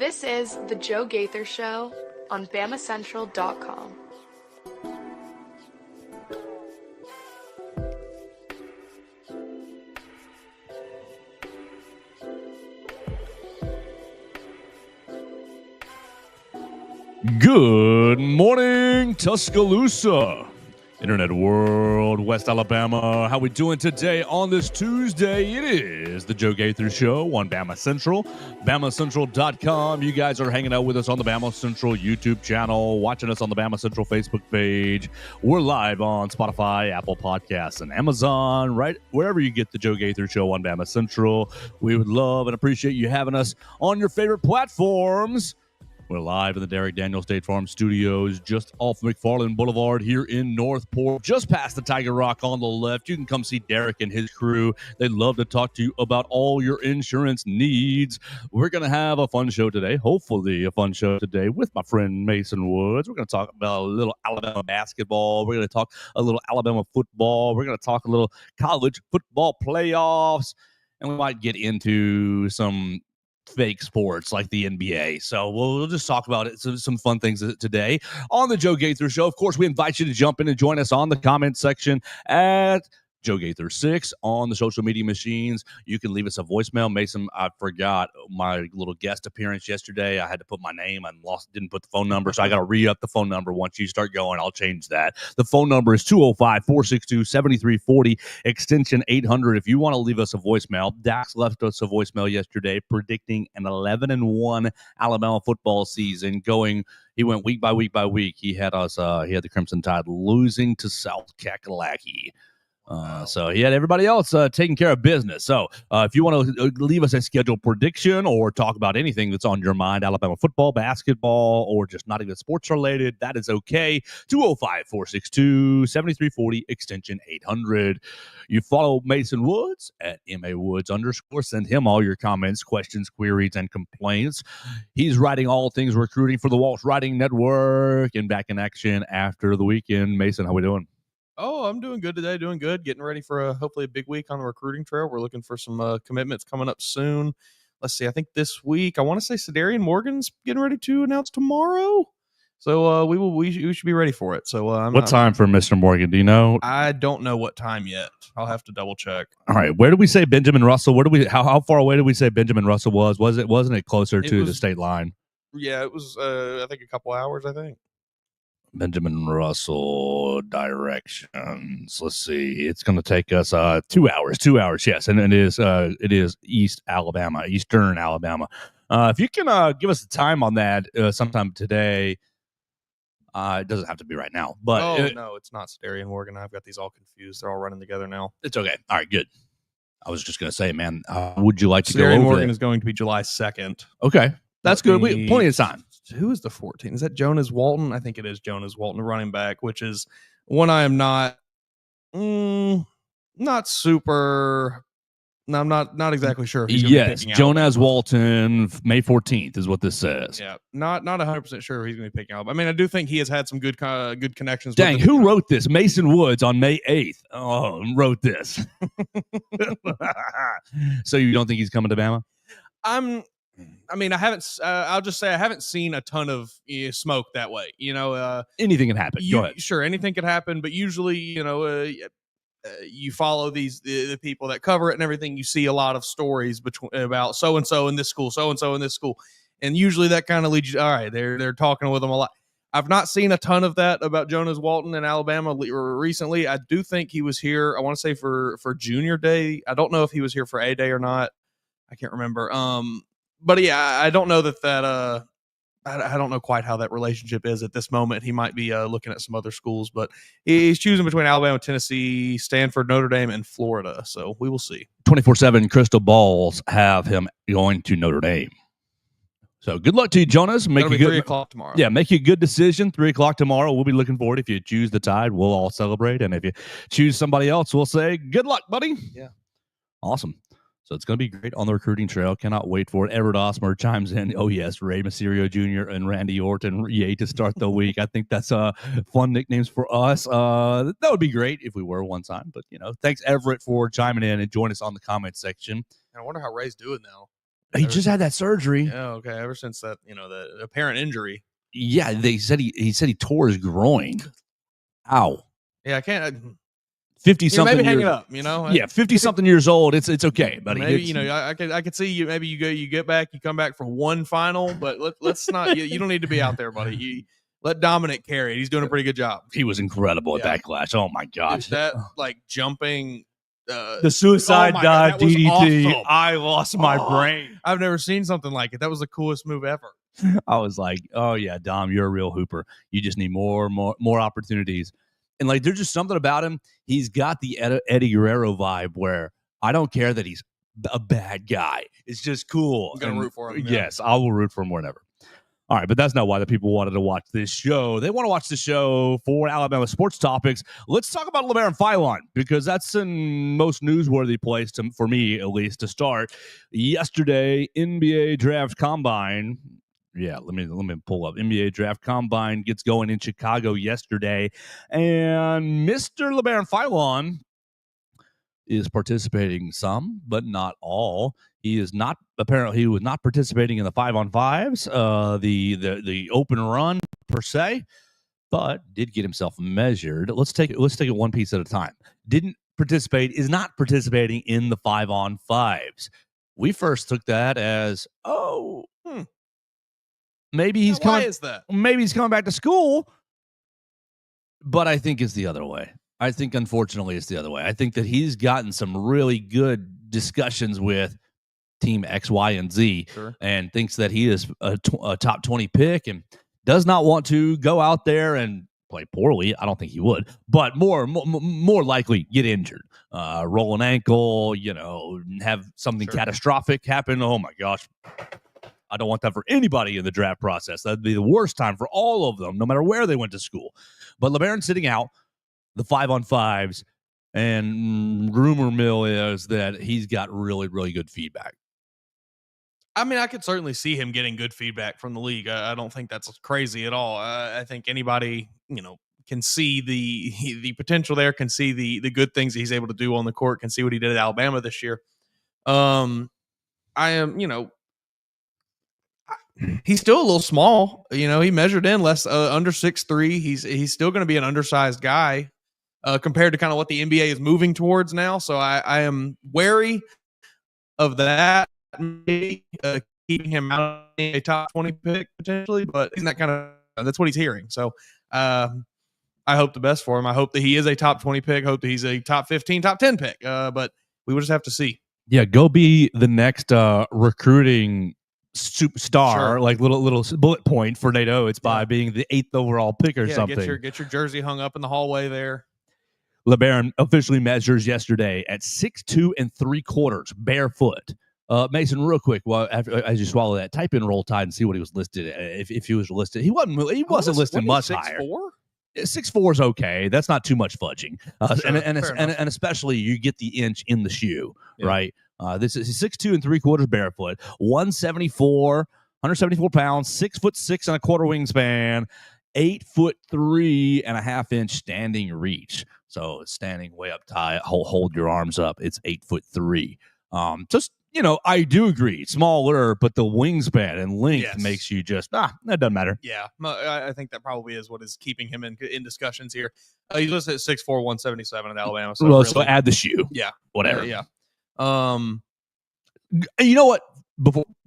This is The Joe Gaither Show on BamaCentral.com. Good morning, Tuscaloosa, Internet World, West Alabama. How we doing today on this Tuesday? It is the Joe Gaither Show on Bama Central, BamaCentral.com. You guys are hanging out with us on the Bama Central YouTube channel, watching us on the Bama Central Facebook page. We're live on Spotify, Apple Podcasts, and Amazon, right wherever you get the Joe Gaither Show on Bama Central. We would love and appreciate you having us on your favorite platforms. We're live in the Derek Daniel State Farm Studios, just off McFarland Boulevard here in Northport, just past the Tiger Rock on the left. You can come see Derek and his crew. They'd love to talk to you about all your insurance needs. We're going to have a fun show today, hopefully a fun show today with my friend Mason Woods. We're going to talk about a little Alabama basketball. We're going to talk a little Alabama football. We're going to talk a little college football playoffs, and we might get into some fake sports like the NBA. So we'll just talk about it. Some fun things today on the Joe Gaither Show. Of course, we invite you to jump in and join us on the comment section at Joe Gaither 6 on the social media machines. You can leave us a voicemail. Mason, I forgot my little guest appearance yesterday. I had to put my name and didn't put the phone number, so I got to re-up the phone number. Once you start going, I'll change that. The phone number is 205-462-7340, extension 800. If you want to leave us a voicemail, Dax left us a voicemail yesterday predicting an 11-1 Alabama football season going. He went week by week by week. He had us. He had the Crimson Tide losing to South Kakalaki. So he had everybody else taking care of business. So if you want to leave us a scheduled prediction or talk about anything that's on your mind, Alabama football, basketball, or just not even sports related, that is okay. 205-462-7340, extension 800. You follow Mason Woods at MAWoods_. Send him all your comments, questions, queries, and complaints. He's writing all things recruiting for the Walsh Writing Network and back in action after the weekend. Mason, how we doing? Oh, I'm doing good today. Doing good. Getting ready for hopefully a big week on the recruiting trail. We're looking for some commitments coming up soon. Let's see. I think this week, I want to say Sadarian Morgan's getting ready to announce tomorrow. So we should be ready for it. So what time for Mr. Morgan? Do you know? I don't know what time yet. I'll have to double check. All right. Where did we say Benjamin Russell? How far away did we say Benjamin Russell was? Wasn't it closer to the state line? Yeah, it was. I think a couple hours. I think. Benjamin Russell directions. Let's see. It's going to take us 2 hours. 2 hours, yes, and it is Eastern Alabama. If you can give us a time on that sometime today. It doesn't have to be right now, but no, it's not Sadarian Morgan. I've got these all confused. They're all running together now. It's okay. All right, good. I was just going to say, man, would you like to go over Sadarian Morgan is going to be July 2nd. Okay, that's good. Plenty of time. Who is the 14? Is that Jonas Walton? I think it is Jonas Walton, the running back, which is one I am not super. No, I'm not exactly sure. If he's yes, Jonas Walton, May 14th is what this says. Yeah, not 100% sure he's going to be picking up. I mean, I do think he has had some good connections. Dang, who wrote this? Mason Woods on May 8th. Oh, wrote this. So you don't think he's coming to Bama? I haven't. I'll just say I haven't seen a ton of smoke that way. Anything can happen. Go ahead. Sure, anything could happen, but usually, you follow the people that cover it and everything. You see a lot of stories about so and so in this school, so and so in this school, and usually that kind of leads you. All right, they're talking with them a lot. I've not seen a ton of that about Jonas Walton in Alabama recently. I do think he was here. I want to say for Junior Day. I don't know if he was here for A Day or not. I can't remember. But yeah, I don't know that I don't know quite how that relationship is at this moment. He might be looking at some other schools, but he's choosing between Alabama, Tennessee, Stanford, Notre Dame, and Florida. So we will see. 24/7 crystal balls have him going to Notre Dame. So good luck to you, Jonas. Make a good 3 o'clock tomorrow. Yeah, make a good decision. 3 o'clock tomorrow. We'll be looking forward. If you choose the Tide, we'll all celebrate, and if you choose somebody else, we'll say good luck, buddy. Yeah, awesome. So it's going to be great on the recruiting trail. Cannot wait for it. Everett Osmer chimes in. Oh, yes, Ray Mysterio Jr. and Randy Orton. Yay to start the week. I think that's fun nicknames for us. That would be great if we were one time. But, thanks, Everett, for chiming in and joining us on the comment section. I wonder how Ray's doing now. He just had that surgery. Yeah, okay. Ever since that, the apparent injury. Yeah, they said he tore his groin. Ow. Yeah, I can't. 50-something maybe years. hang it up. Yeah, 50-something years old. It's okay, buddy. Maybe I could see you. Maybe you get back, you come back for one final, but let's not. You don't need to be out there, buddy. You let Dominic carry it. He's doing a pretty good job. He was incredible at that clash. Oh my gosh, that like jumping. The suicide dive DDT. Awesome. I lost my brain. I've never seen something like it. That was the coolest move ever. I was like, oh yeah, Dom, you're a real hooper. You just need more opportunities. And like, there's just something about him. He's got the Eddie Guerrero vibe where I don't care that he's a bad guy. It's just cool. I'm gonna root for him. Yeah. Yes, I will root for him whenever. All right, but that's not why the people wanted to watch this show. They want to watch the show for Alabama sports topics. Let's talk about LaBaron Philon, because that's the most newsworthy place, for me at least, to start. Yesterday, NBA Draft Combine. Yeah, let me pull up. NBA Draft Combine gets going in Chicago yesterday, and Mr. LaBaron Philon is participating some, but not all. He was not participating in the 5-on-5s, the open run per se, but did get himself measured. Let's take it one piece at a time. Is not participating in the 5-on-5s. We first took that as, maybe he's coming. Why is that? Maybe he's coming back to school, but I think it's the other way. I think, unfortunately, it's the other way. I think that he's gotten some really good discussions with Team X, Y, and Z, and thinks that he is a top 20 pick and does not want to go out there and play poorly. I don't think he would, but more likely get injured, roll an ankle, have something catastrophic happen. Oh my gosh. I don't want that for anybody in the draft process. That'd be the worst time for all of them, no matter where they went to school. But LaBaron's sitting out the 5-on-5s, and rumor mill is that he's got really, really good feedback. I mean, I could certainly see him getting good feedback from the league. I don't think that's crazy at all. I think anybody, can see the potential there, can see the good things that he's able to do on the court, can see what he did at Alabama this year. I am, he's still a little small. He measured in under 6'3". He's still going to be an undersized guy compared to kind of what the NBA is moving towards now. So I am wary of that. Maybe keeping him out of a top 20 pick potentially, but he's not that's what he's hearing. So I hope the best for him. I hope that he is a top 20 pick. Hope that he's a top 15, top 10 pick. But we will just have to see. Yeah, go be the next recruiting superstar, like little bullet point for Nate Oates by being the 8th overall pick or something. Get your jersey hung up in the hallway there. LaBaron officially measures yesterday at 6'2 3/4 barefoot. Mason, real quick, as you swallow that, type in Roll Tide and see what he was listed at. If he was listed, he wasn't listed much higher. 6'4" is okay. That's not too much fudging, and especially you get the inch in the shoe, right? This is 6'2 3/4 barefoot, 174 pounds, 6'6" 1/4 wingspan, 8'3" 1/2" standing reach. So standing way up high, hold your arms up. It's 8'3". I do agree, smaller, but the wingspan and length makes you just that doesn't matter. Yeah, I think that probably is what is keeping him in discussions here. He's listed at 6'4", 177 in Alabama. So so add the shoe. Yeah, whatever. Yeah. You know what?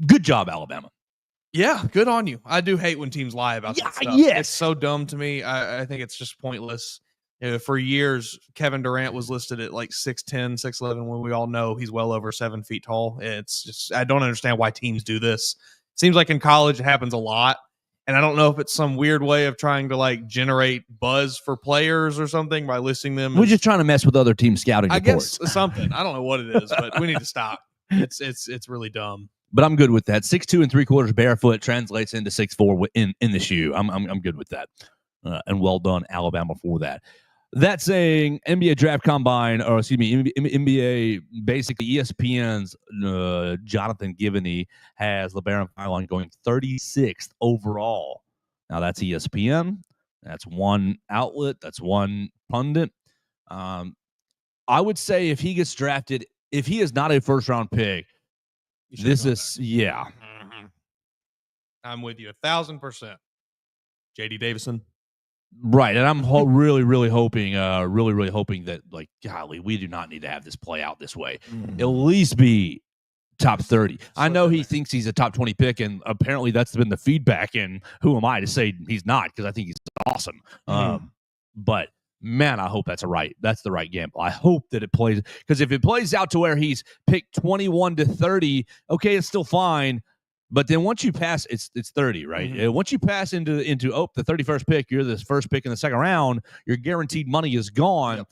Good job, Alabama. Yeah, good on you. I do hate when teams lie about that stuff. Yes. It's so dumb to me. I think it's just pointless. For years, Kevin Durant was listed at like 6'10", 6'11", when we all know he's well over 7 feet tall. It's just, I don't understand why teams do this. Seems like in college it happens a lot. And I don't know if it's some weird way of trying to like generate buzz for players or something by listing them. We're just trying to mess with other teams scouting reports. I guess something. I don't know what it is, but we need to stop. It's really dumb. But I'm good with that. 6'2 3/4 barefoot translates into 6'4" in the shoe. I'm good with that. And well done, Alabama, for that. That saying, NBA Draft Combine, or excuse me, NBA, basically ESPN's Jonathan Givney has LaBaron Philon going 36th overall. Now, that's ESPN. That's one outlet. That's one pundit. I would say if he gets drafted, if he is not a first-round pick, This is, yeah. Mm-hmm. I'm with you 1,000%. J.D. Davison. Right, and I'm really hoping that, like, golly, we do not need to have this play out this way. At least be top 30. I know he thinks he's a top 20 pick, and apparently that's been the feedback, and who am I to say he's not, because I think he's awesome. But, man, I hope that's the right gamble. I hope that it plays, because if it plays out to where he's picked 21 to 30, okay, it's still fine. But then once you pass, it's 30, right? Once you pass into the 31st pick, you're the first pick in the second round, your guaranteed money is gone. Yep.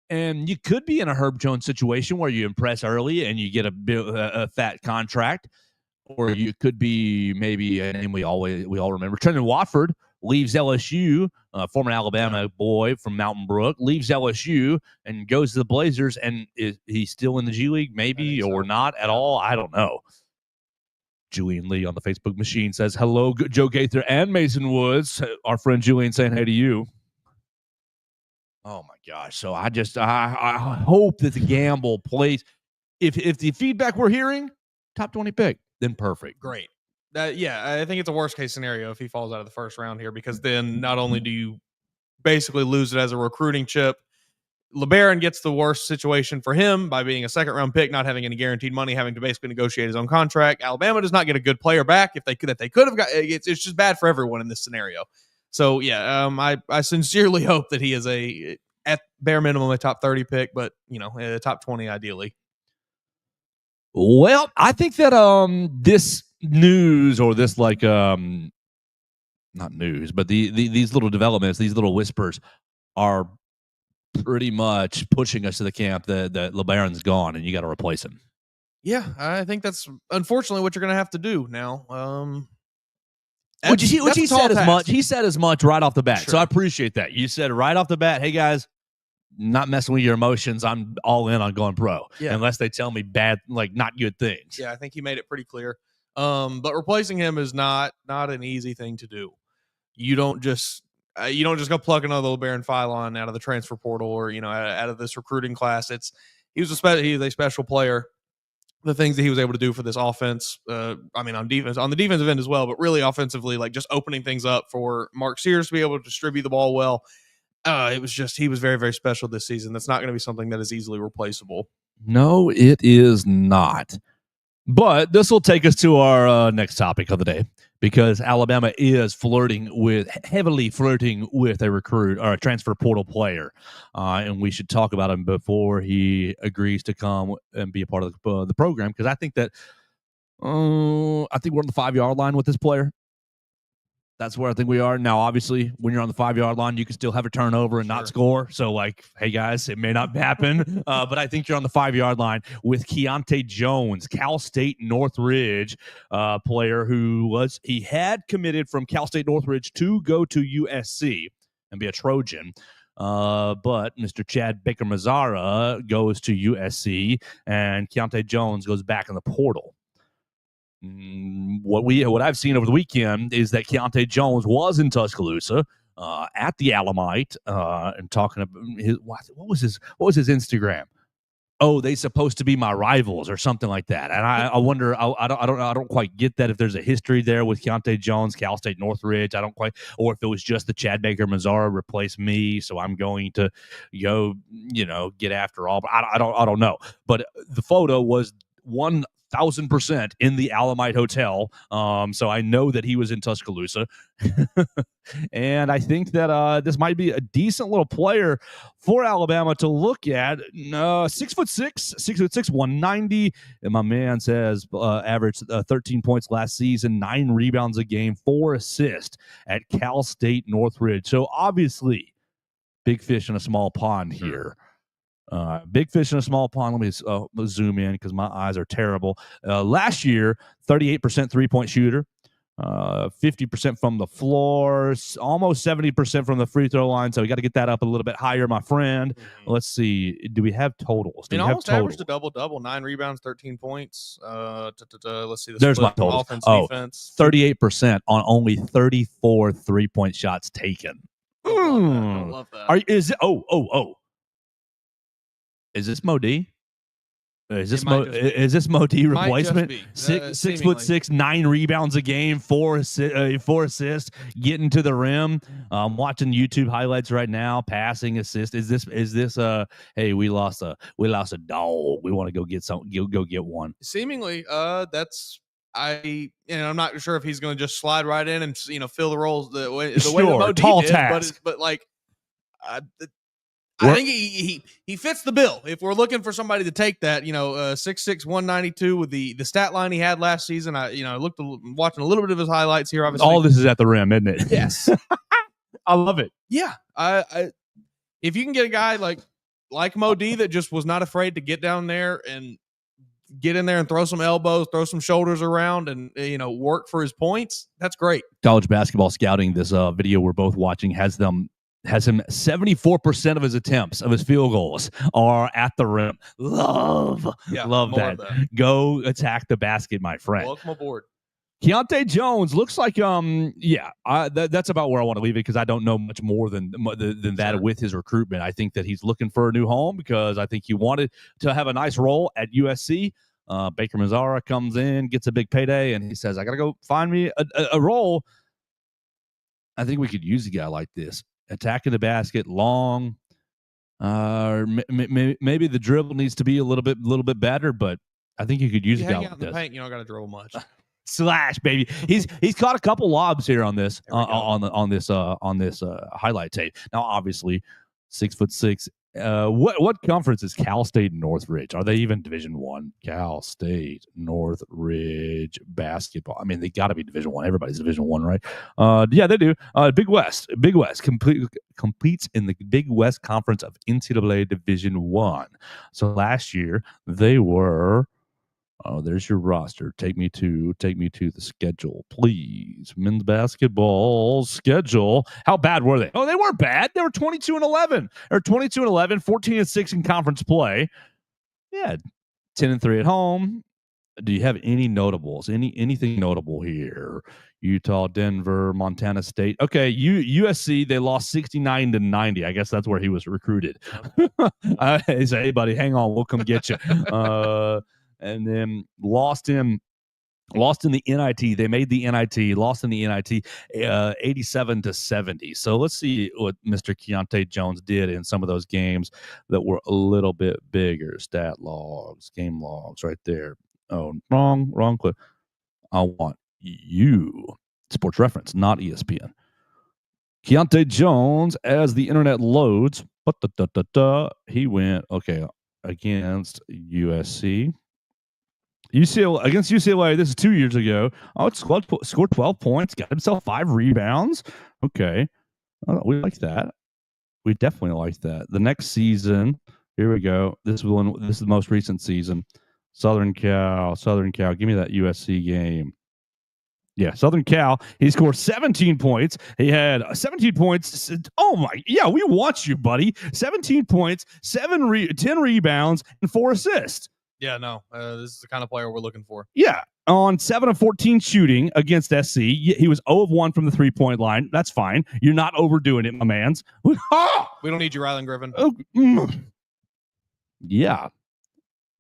And you could be in a Herb Jones situation where you impress early and you get a fat contract, or you could be maybe a name we all remember. Trendon Watford leaves LSU, former Alabama boy from Mountain Brook, leaves LSU and goes to the Blazers, and he's still in the G League, maybe, or not at all. I don't know. Julian Lee on the Facebook machine says, hello, Joe Gaither and Mason Woods. Our friend Julian saying hey to you. Oh, my gosh. So I hope that the gamble plays. If the feedback we're hearing, top 20 pick, then perfect. Great. I think it's a worst-case scenario if he falls out of the first round here, because then not only do you basically lose it as a recruiting chip, LaBaron gets the worst situation for him by being a second-round pick, not having any guaranteed money, having to basically negotiate his own contract. Alabama does not get a good player back if they could have got. It's just bad for everyone in this scenario. So I sincerely hope that he is at bare minimum a top 30 pick, but a top 20 ideally. Well, I think that this news, or this not news, but these little developments, these little whispers are pretty much pushing us to the camp that LaBaron's gone and you got to replace him. Yeah, I think that's unfortunately what you're going to have to do now. Which he said as much. He said as much right off the bat. Sure. So I appreciate that. You said right off the bat, hey guys, not messing with your emotions. I'm all in on going pro. Yeah. Unless they tell me bad, like not good things. Yeah, I think he made it pretty clear. But replacing him is not an easy thing to do. You don't just go plug another LaBaron Philon out of the transfer portal, or out of this recruiting class. He's a special player. The things that he was able to do for this offense, on the defensive end as well, but really offensively, like just opening things up for Mark Sears to be able to distribute the ball well. He was very, very special this season. That's not going to be something that is easily replaceable. No, it is not. But this will take us to our next topic of the day, because Alabama is heavily flirting with a recruit or a transfer portal player. And we should talk about him before he agrees to come and be a part of the program, because I think that we're on the 5-yard line with this player. That's where I think we are. Now, obviously, when you're on the 5-yard line, you can still have a turnover and not score. So, hey, guys, it may not happen. But I think you're on the 5-yard line with Keonte Jones, Cal State Northridge player he had committed from Cal State Northridge to go to USC and be a Trojan. But Mr. Chad Baker-Mazara goes to USC, and Keonte Jones goes back in the portal. What I've seen over the weekend is that Keonte Jones was in Tuscaloosa at the Alamite and talking about what was his Instagram? Oh, they supposed to be my rivals or something like that. And I wonder, I don't quite get that, if there's a history there with Keonte Jones, Cal State Northridge. I don't quite, or if it was just the Chad Baker-Mazara replaced me, so I'm going to go, get after all. But I don't know. But the photo was 1,000% in the Alamite Hotel. So I know that he was in Tuscaloosa. And I think that this might be a decent little player for Alabama to look at. 6'6", 190. And my man says averaged 13 points last season, 9 rebounds a game, 4 assists at Cal State Northridge. So obviously, big fish in a small pond here. Big fish in a small pond. Let me zoom in because my eyes are terrible. Last year, 38% three-point shooter, 50% from the floor, almost 70% from the free throw line. So we got to get that up a little bit higher, my friend. Mm-hmm. Let's see. Do we have totals? Almost averaged a double-double, 9 rebounds, 13 points. Let's see. There's my totals. Defense. 38% on only 34 three-point shots taken. I love that. Is this Mo D? Is this Mo D replacement? Six seemingly. foot 6, 9 rebounds a game, four assists, getting to the rim. Watching YouTube highlights right now, passing assist. Is this hey, we lost a dog. We want to go get go get one. Seemingly, I'm not sure if he's going to just slide right in and fill the roles the way that Mo D tall did, task. but like. I think he fits the bill. If we're looking for somebody to take that, 6'6", 192 with the stat line he had last season. Watching a little bit of his highlights here. Obviously, all this is at the rim, isn't it? Yes, I love it. Yeah, if you can get a guy like Mo D that just was not afraid to get down there and get in there and throw some elbows, throw some shoulders around, and work for his points, that's great. College basketball scouting. This video we're both watching has him 74% of his attempts of his field goals are at the rim. Love that. Go attack the basket, my friend. Welcome aboard. Keonte Jones looks like that's about where I want to leave it because I don't know much more than that with his recruitment. I think that he's looking for a new home because I think he wanted to have a nice role at USC. Baker Mazzara comes in, gets a big payday, and he says, "I got to go find me a role." I think we could use a guy like this. Attacking the basket, long. Maybe the dribble needs to be a little bit better, but I think you could use a guy like this. Paint, you don't got to dribble much. Slash, baby. He's caught a couple lobs here on this on this highlight tape. Now, obviously, 6'6". What conference is Cal State Northridge? Are they even Division I? Cal State Northridge basketball. I mean, they got to be Division I. Everybody's Division I, right? Yeah, they do. Big West competes in the Big West Conference of NCAA Division I. So last year they were. Oh, there's your roster. Take me to the schedule, please. Men's basketball schedule. How bad were they? Oh, they weren't bad. They were 22-11 or 22-11, 14-6 in conference play. Yeah, 10-3 at home. Do you have any notables? Anything notable here? Utah, Denver, Montana State. Okay, USC. They lost 69-90. I guess that's where he was recruited. He said, "Hey, buddy, hang on. We'll come get you." And then lost in the NIT. They made the NIT, lost in the NIT 87-70. So let's see what Mr. Keonte Jones did in some of those games that were a little bit bigger. Stat logs, game logs right there. Oh, wrong clip. I want you. Sports Reference, not ESPN. Keonte Jones, as the internet loads, he went, against USC. Against UCLA, this is 2 years ago. It scored 12 points, got himself 5 rebounds. Okay. We like that. We definitely like that. The next season, here we go. This is the most recent season. Southern Cal. Give me that USC game. Yeah, Southern Cal. He scored 17 points. He had 17 points. Oh my, yeah, we want you, buddy. 17 points, 10 rebounds, and 4 assists. Yeah, no, this is the kind of player we're looking for. Yeah, on 7 of 14 shooting against SC. He was 0 of 1 from the 3-point line. That's fine. You're not overdoing it, my mans. We don't need you, Rylan Griffin. Yeah.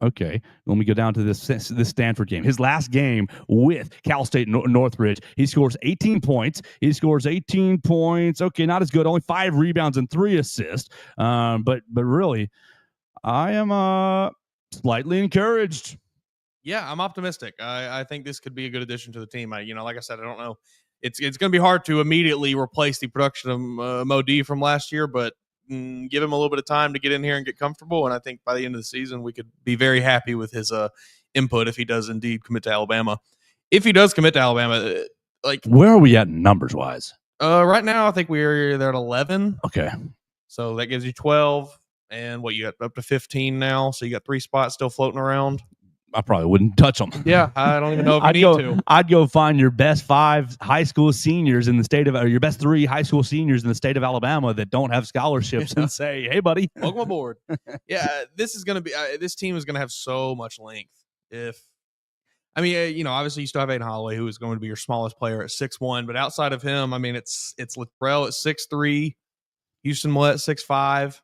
Okay, let me go down to this Stanford game. His last game with Cal State Northridge, he scores 18 points. Okay, not as good. Only 5 rebounds and 3 assists. But really, I am slightly encouraged. Yeah, I'm optimistic. I think this could be a good addition to the team. Like I said, I don't know. It's going to be hard to immediately replace the production of Mo D from last year, but give him a little bit of time to get in here and get comfortable. And I think by the end of the season, we could be very happy with his input if he does indeed commit to Alabama. If he does commit to Alabama, where are we at numbers wise? Right now, I think we're there at 11. Okay, so that gives you 12. And you got up to 15 now, so you got 3 spots still floating around. I probably wouldn't touch them. Yeah, I don't even know if you need to. I'd go find your best 5 high school seniors in the state of, or your best 3 high school seniors in the state of Alabama that don't have scholarships and say, "Hey, buddy, welcome aboard." Yeah, this is going to be. This team is going to have so much length. Obviously you still have Aiden Holloway, who is going to be your smallest player at 6'1", but outside of him, it's Latrell at 6'3", Houston Millett 6'5".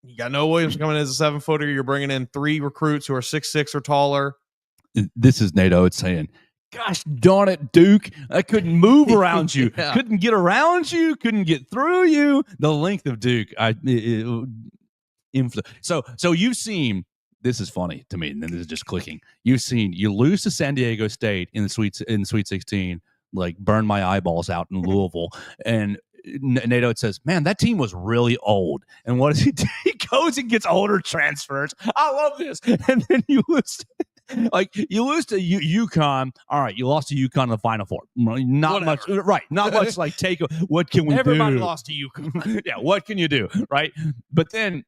You got Noah Williams coming in as a 7-footer. You're bringing in 3 recruits who are 6'6" or taller. This is Nate Oates saying, gosh darn it, Duke. I couldn't move around you. Yeah. Couldn't get around you. Couldn't get through you. The length of Duke. So you've seen, this is funny to me, and then this is just clicking. You've seen, you lose to San Diego State in the Sweet 16, like burn my eyeballs out in Louisville. And Nate Oates says, man, that team was really old. And what does he do? He goes and gets older transfers. I love this. And then you lose you lose to UConn. All right, you lost to UConn in the Final Four. Not much, right? Not much like take. What can we do? Everybody lost to UConn. Yeah, what can you do, right? But then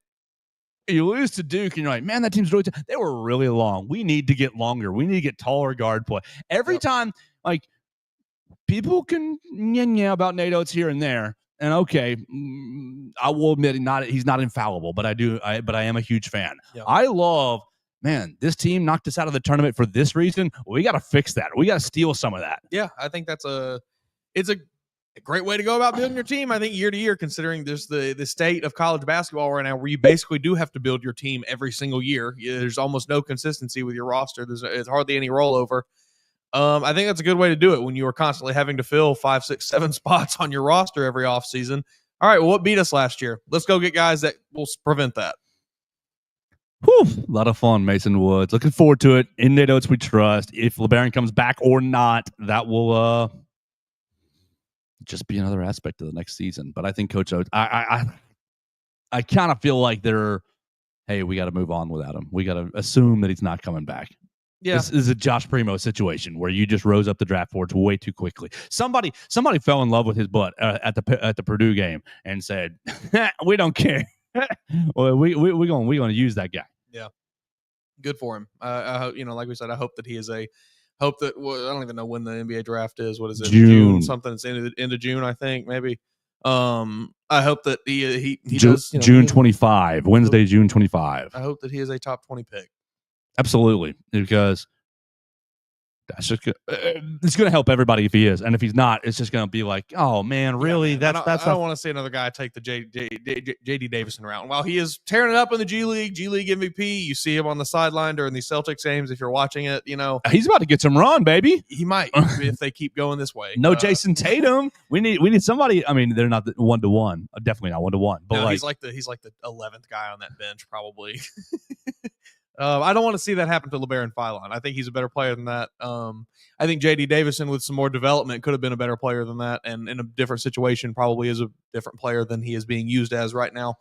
you lose to Duke, and you're like, man, that team's really. They were really long. We need to get longer. We need to get taller guard play. Every time, like people can about Nate Oates here and there. And okay, I will admit he's not infallible, but I am a huge fan. Yep. I love. Man, this team knocked us out of the tournament for this reason. We got to fix that. We got to steal some of that. Yeah, I think it's a great way to go about building your team. I think year to year, considering there's the state of college basketball right now, where you basically do have to build your team every single year. There's almost no consistency with your roster. There's hardly any rollover. I think that's a good way to do it when you are constantly having to fill 5, 6, 7 spots on your roster every offseason. All right, well, what beat us last year? Let's go get guys that will prevent that. Whew, a lot of fun, Mason Woods. Looking forward to it. In Nate Oates we trust. If LaBaron comes back or not, that will just be another aspect of the next season. But I think Coach Oates, I kind of feel like we got to move on without him. We got to assume that he's not coming back. Yeah. This is a Josh Primo situation where you just rose up the draft boards way too quickly. Somebody fell in love with his butt at the Purdue game and said, "We don't care. Well, we're going to use that guy." Yeah, good for him. Like we said, I hope that he is I don't even know when the NBA draft is. What is it? June something. It's end of June, I think, maybe. I hope that he does. June 25, Wednesday, June 25. I hope that he is a top 20 pick. Absolutely, because that's just it's going to help everybody if he is, and if he's not, it's just going to be like, oh man, really? Yeah, man. I don't want to see another guy take the J.D. Davison route. While he is tearing it up in the G League MVP, you see him on the sideline during these Celtics games. If you're watching it, he's about to get some run, baby. He might if they keep going this way. No Jason Tatum. We need somebody. I mean, they're not 1-to-1. Definitely not 1-to-1. But no, he's like the 11th guy on that bench, probably. I don't want to see that happen to LaBaron Philon. I think he's a better player than that. I think J.D. Davison, with some more development, could have been a better player than that, and in a different situation, probably is a different player than he is being used as right now.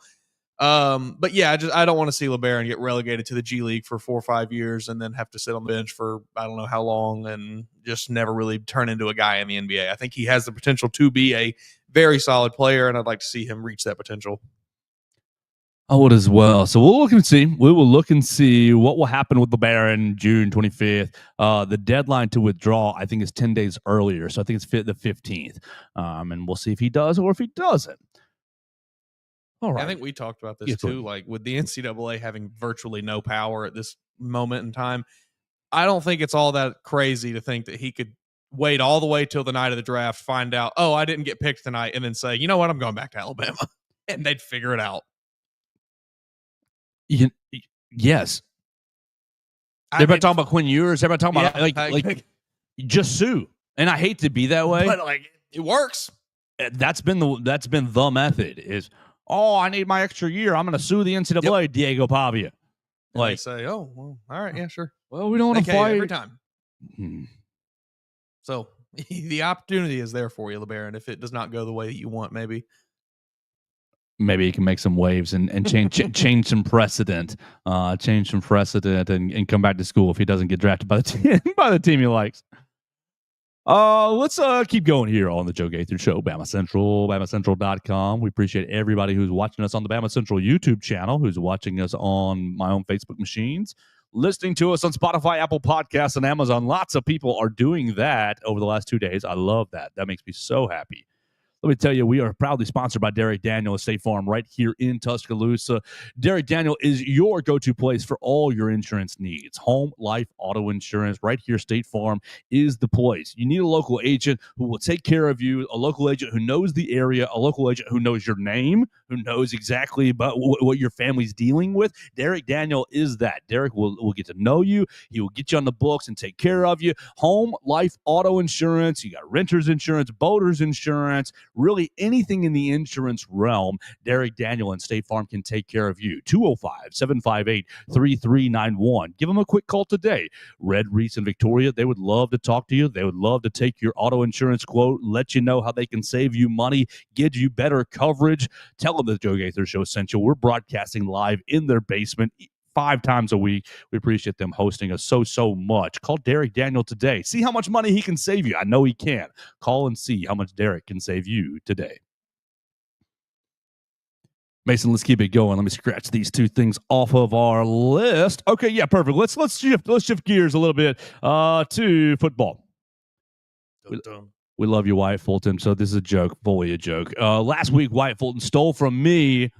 But yeah, I don't want to see LaBaron get relegated to the G League for 4 or 5 years and then have to sit on the bench for I don't know how long and just never really turn into a guy in the NBA. I think he has the potential to be a very solid player, and I'd like to see him reach that potential. I would as well. So we'll look and see. We will look and see what will happen with LaBaron June 25th. The deadline to withdraw, I think, is 10 days earlier. So I think it's the 15th. And we'll see if he does or if he doesn't. All right. I think we talked about this too. Like with the NCAA having virtually no power at this moment in time, I don't think it's all that crazy to think that he could wait all the way till the night of the draft, find out, oh, I didn't get picked tonight, and then say, you know what, I'm going back to Alabama. And they'd figure it out. Yes. Everybody talking about Quinn Ewers. Everybody talking about like just sue. And I hate to be that way, but it works. That's been the method. Is I need my extra year. I'm going to sue the NCAA. Yep. Diego Pavia. Like say, oh well, all right, yeah, sure. Well, we don't want to fight every time. So the opportunity is there for you, LaBaron. If it does not go the way that you want, maybe he can make some waves and change some precedent, and come back to school if he doesn't get drafted by the team he likes. Let's keep going here on the Joe Gaither Show, BamaCentral, BamaCentral.com. We appreciate everybody who's watching us on the BamaCentral YouTube channel, who's watching us on my own Facebook machines, listening to us on Spotify, Apple Podcasts, and Amazon. Lots of people are doing that over the last 2 days. I love that. That makes me so happy. Let me tell you, we are proudly sponsored by Derek Daniel of State Farm right here in Tuscaloosa. Derek Daniel is your go-to place for all your insurance needs. Home, life, auto insurance, right here, State Farm is the place. You need a local agent who will take care of you, a local agent who knows the area, a local agent who knows your name, who knows exactly about what your family's dealing with. Derek Daniel is that. Derek will get to know you. He will get you on the books and take care of you. Home, life, auto insurance. You got renter's insurance, boater's insurance, really anything in the insurance realm. Derek Daniel and State Farm can take care of you. 205-758-3391. Give them a quick call today. Red Reese and Victoria, they would love to talk to you. They would love to take your auto insurance quote, let you know how they can save you money, give you better coverage. Tell them the Joe Gaither Show sent you. We're broadcasting live in their basement 5 times a week. We appreciate them hosting us so much. Call Derek Daniel today. See how much money he can save you. I know he can. Call and see how much Derek can save you today. Mason, let's keep it going. Let me scratch these 2 things off of our list. Okay, yeah, perfect. Let's shift gears a little bit to football. We love you, Wyatt Fulton. So this is a joke, fully a joke. Last week, Wyatt Fulton stole from me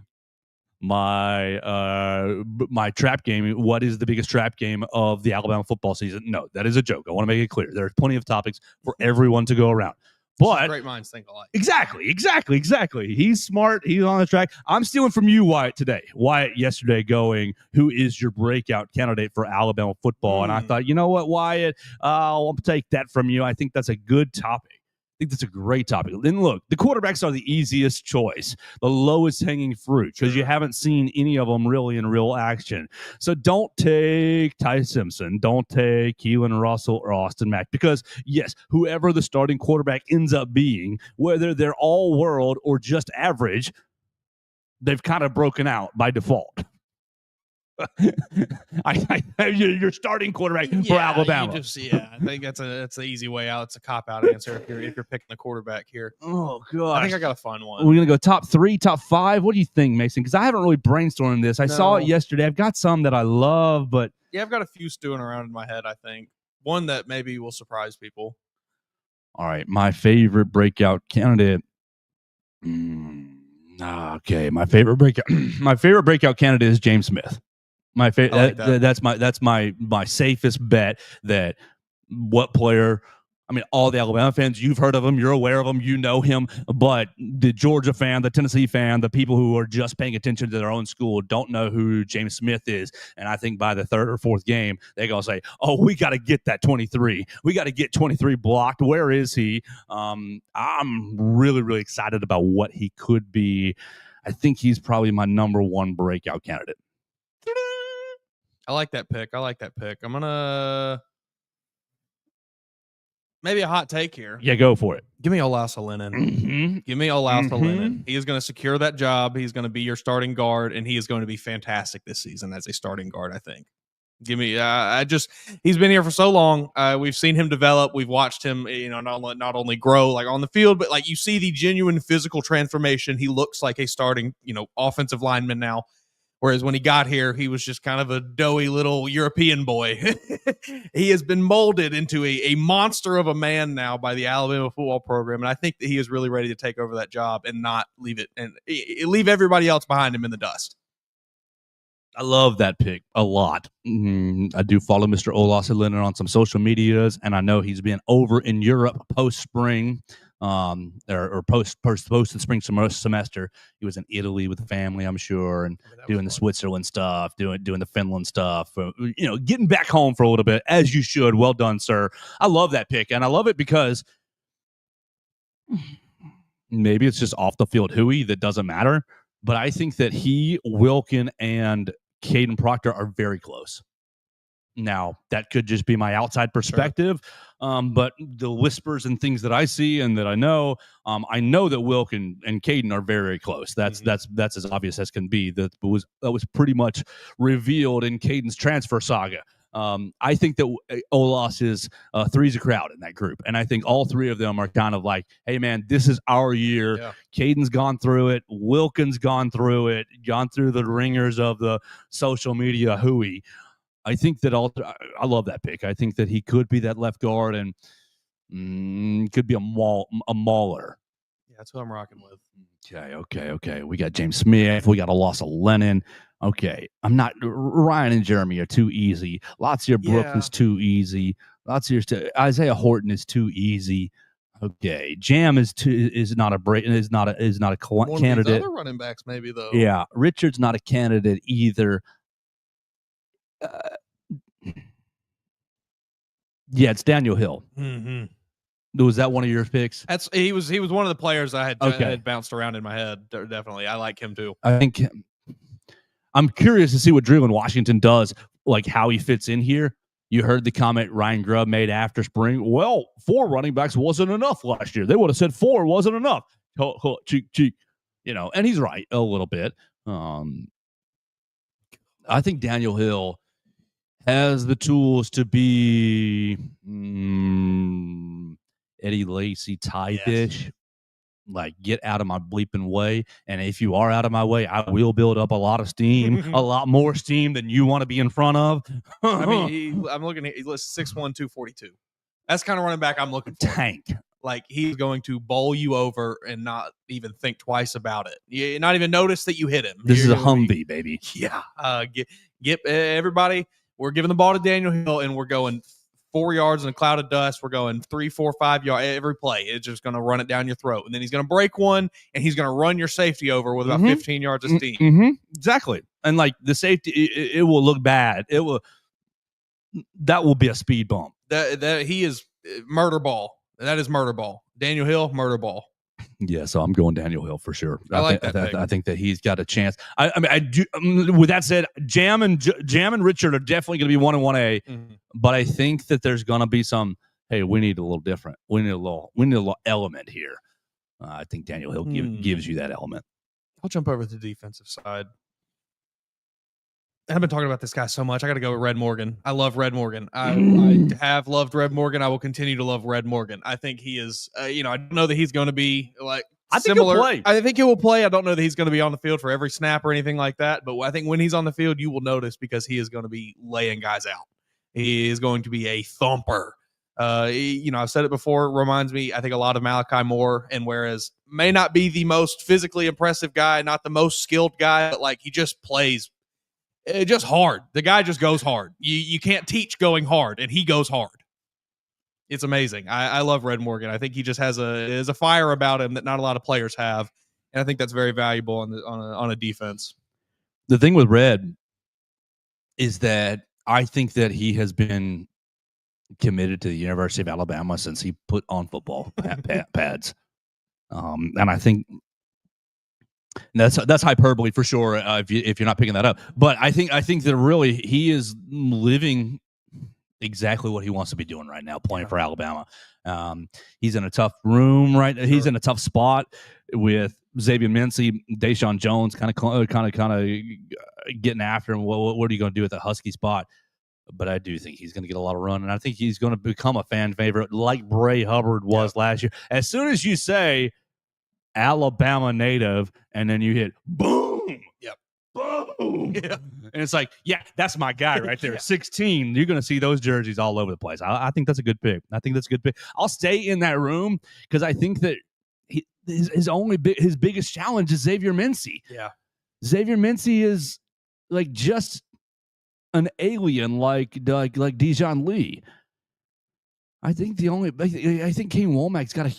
my trap game. What is the biggest trap game of the Alabama football season? No, that is a joke. I want to make it clear. There are plenty of topics for everyone to go around. But great minds think alike. Exactly. He's smart. He's on the track. I'm stealing from you, Wyatt, today. Wyatt yesterday going, who is your breakout candidate for Alabama football? And I thought, you know what, Wyatt, I'll take that from you. I think that's a good topic. I think that's a great topic. Then look, the quarterbacks are the easiest choice, the lowest hanging fruit, because you haven't seen any of them really in real action. So don't take Ty Simpson, don't take Keelan Russell or Austin Mack, because yes, whoever the starting quarterback ends up being, whether they're all world or just average, they've kind of broken out by default. Your starting quarterback for Alabama. I think that's the easy way out. It's a cop out answer if you're picking the quarterback here. Oh god, I think I got a fun one. We're gonna go top 3, top 5. What do you think, Mason? Because I haven't really brainstormed this. I saw it yesterday. I've got some that I love, but yeah, I've got a few stewing around in my head. I think one that maybe will surprise people. All right, my favorite breakout candidate. Okay, my favorite breakout candidate is James Smith. My favorite. That's my safest bet. That what player? I mean, all the Alabama fans, you've heard of him, you're aware of him, you know him. But the Georgia fan, the Tennessee fan, the people who are just paying attention to their own school don't know who James Smith is. And I think by the 3rd or 4th game, they're gonna say, "Oh, we got to get that 23. We got to get 23 blocked. Where is he?" I'm really excited about what he could be. I think he's probably my number 1 breakout candidate. I like that pick. I'm gonna maybe a hot take here. Yeah, go for it. Give me Olasa Lennon. Mm-hmm. Give me Olasa Lennon. He is going to secure that job. He's going to be your starting guard, and he is going to be fantastic this season as a starting guard, I think. Give me he's been here for so long. We've seen him develop. We've watched him, not only grow like on the field, but like you see the genuine physical transformation. He looks like a starting, offensive lineman now. Whereas when he got here, he was just kind of a doughy little European boy. He has been molded into a monster of a man now by the Alabama football program. And I think that he is really ready to take over that job and not leave it and leave everybody else behind him in the dust. I love that pick a lot. I do follow Mr. Olasa Lennon on some social medias, and I know he's been over in Europe post-spring. Or post the spring semester. He was in Italy with the family, I'm sure, and doing the Switzerland stuff, doing the Finland stuff, getting back home for a little bit, as you should. Well done, sir. I love that pick, and I love it because maybe it's just off the field hooey that doesn't matter, but I think that he, Wilkin, and Caden Proctor are very close. Now, that could just be my outside perspective, but the whispers and things that I see and that I know that Wilk and Caden are very close. That's as obvious as can be. That was pretty much revealed in Caden's transfer saga. I think that Olas is three's a crowd in that group, and I think all 3 of them are kind of like, hey, man, this is our year. Yeah. Caden's gone through it. Wilkin's gone through it, gone through the ringers of the social media hooey. I think that I love that pick. I think that he could be that left guard and could be a mauler. Yeah, That's who I'm rocking with. Okay. We got James Smith. We got a loss of Lennon. Okay. I'm not. Ryan and Jeremy are too easy. Latsier Brooks is too easy. Isaiah Horton is too easy. Okay. Jam is not a candidate. One of these other running backs, maybe though. Yeah. Richard's not a candidate either. Yeah, it's Daniel Hill. Mm-hmm. Was that one of your picks? He was one of the players I had bounced around in my head. Definitely, I like him too. I think I'm curious to see what Drew in Washington does, like how he fits in here. You heard the comment Ryan Grubb made after spring. Well, 4 running backs wasn't enough last year. They would have said 4 wasn't enough. Cheek. And he's right a little bit. I think Daniel Hill has the tools to be Eddie Lacy type-ish. Yes. Like, get out of my bleeping way. And if you are out of my way, I will build up a lot of steam, a lot more steam than you want to be in front of. I mean, I'm looking at, he's 6'1", 242. That's kind of running back I'm looking for. Tank. Like, he's going to bowl you over and not even think twice about it. You not even notice that you hit him. This is a Humvee, baby. Yeah. Get everybody. We're giving the ball to Daniel Hill, and we're going 4 yards in a cloud of dust. We're going 3, 4, 5 yards every play. It's just going to run it down your throat. And then he's going to break one, and he's going to run your safety over with about 15 yards of steam. Mm-hmm. Exactly. And, like, the safety, it will look bad. That will be a speed bump. That he is murder ball. That is murder ball. Daniel Hill, murder ball. Yeah, so I'm going Daniel Hill for sure. I think that he's got a chance. I mean, I do. With that said, Jam and Richard are definitely going to be 1 and 1A. Mm-hmm. But I think that there's going to be some. Hey, we need a little different. We need a little element here. I think Daniel Hill gives you that element. I'll jump over to the defensive side. I've been talking about this guy so much. I got to go with Red Morgan. I love Red Morgan. I have loved Red Morgan. I will continue to love Red Morgan. I think he is, I don't know that he's going to be like similar. I think he will play. I don't know that he's going to be on the field for every snap or anything like that. But I think when he's on the field, you will notice because he is going to be laying guys out. He is going to be a thumper. I've said it before. It reminds me, I think, a lot of Malachi Moore. And whereas may not be the most physically impressive guy, not the most skilled guy, but like he just plays just hard. The guy just goes hard. You can't teach going hard, and he goes hard. It's amazing. I love Red Morgan. I think he just has a fire about him that not a lot of players have, and I think that's very valuable on a defense. The thing with Red is that I think that he has been committed to the University of Alabama since he put on football pads, and I think. That's hyperbole for sure. If you're not picking that up, but I think that really he is living exactly what he wants to be doing right now, playing for Alabama. He's in a tough room, right? Sure. He's in a tough spot with Xavier Mincy, Deshaun Jones, kind of getting after him. What are you going to do with the Husky spot? But I do think he's going to get a lot of run, and I think he's going to become a fan favorite like Bray Hubbard was last year. As soon as you say Alabama native, and then you hit boom, boom, and it's like, yeah, that's my guy right there. 16, you're going to see those jerseys all over the place. I think that's a good pick. I'll stay in that room because I think that his biggest challenge is Xavier Mincy. Yeah, Xavier Mincy is like just an alien, like Dijon Lee. I think Kane Womack's got a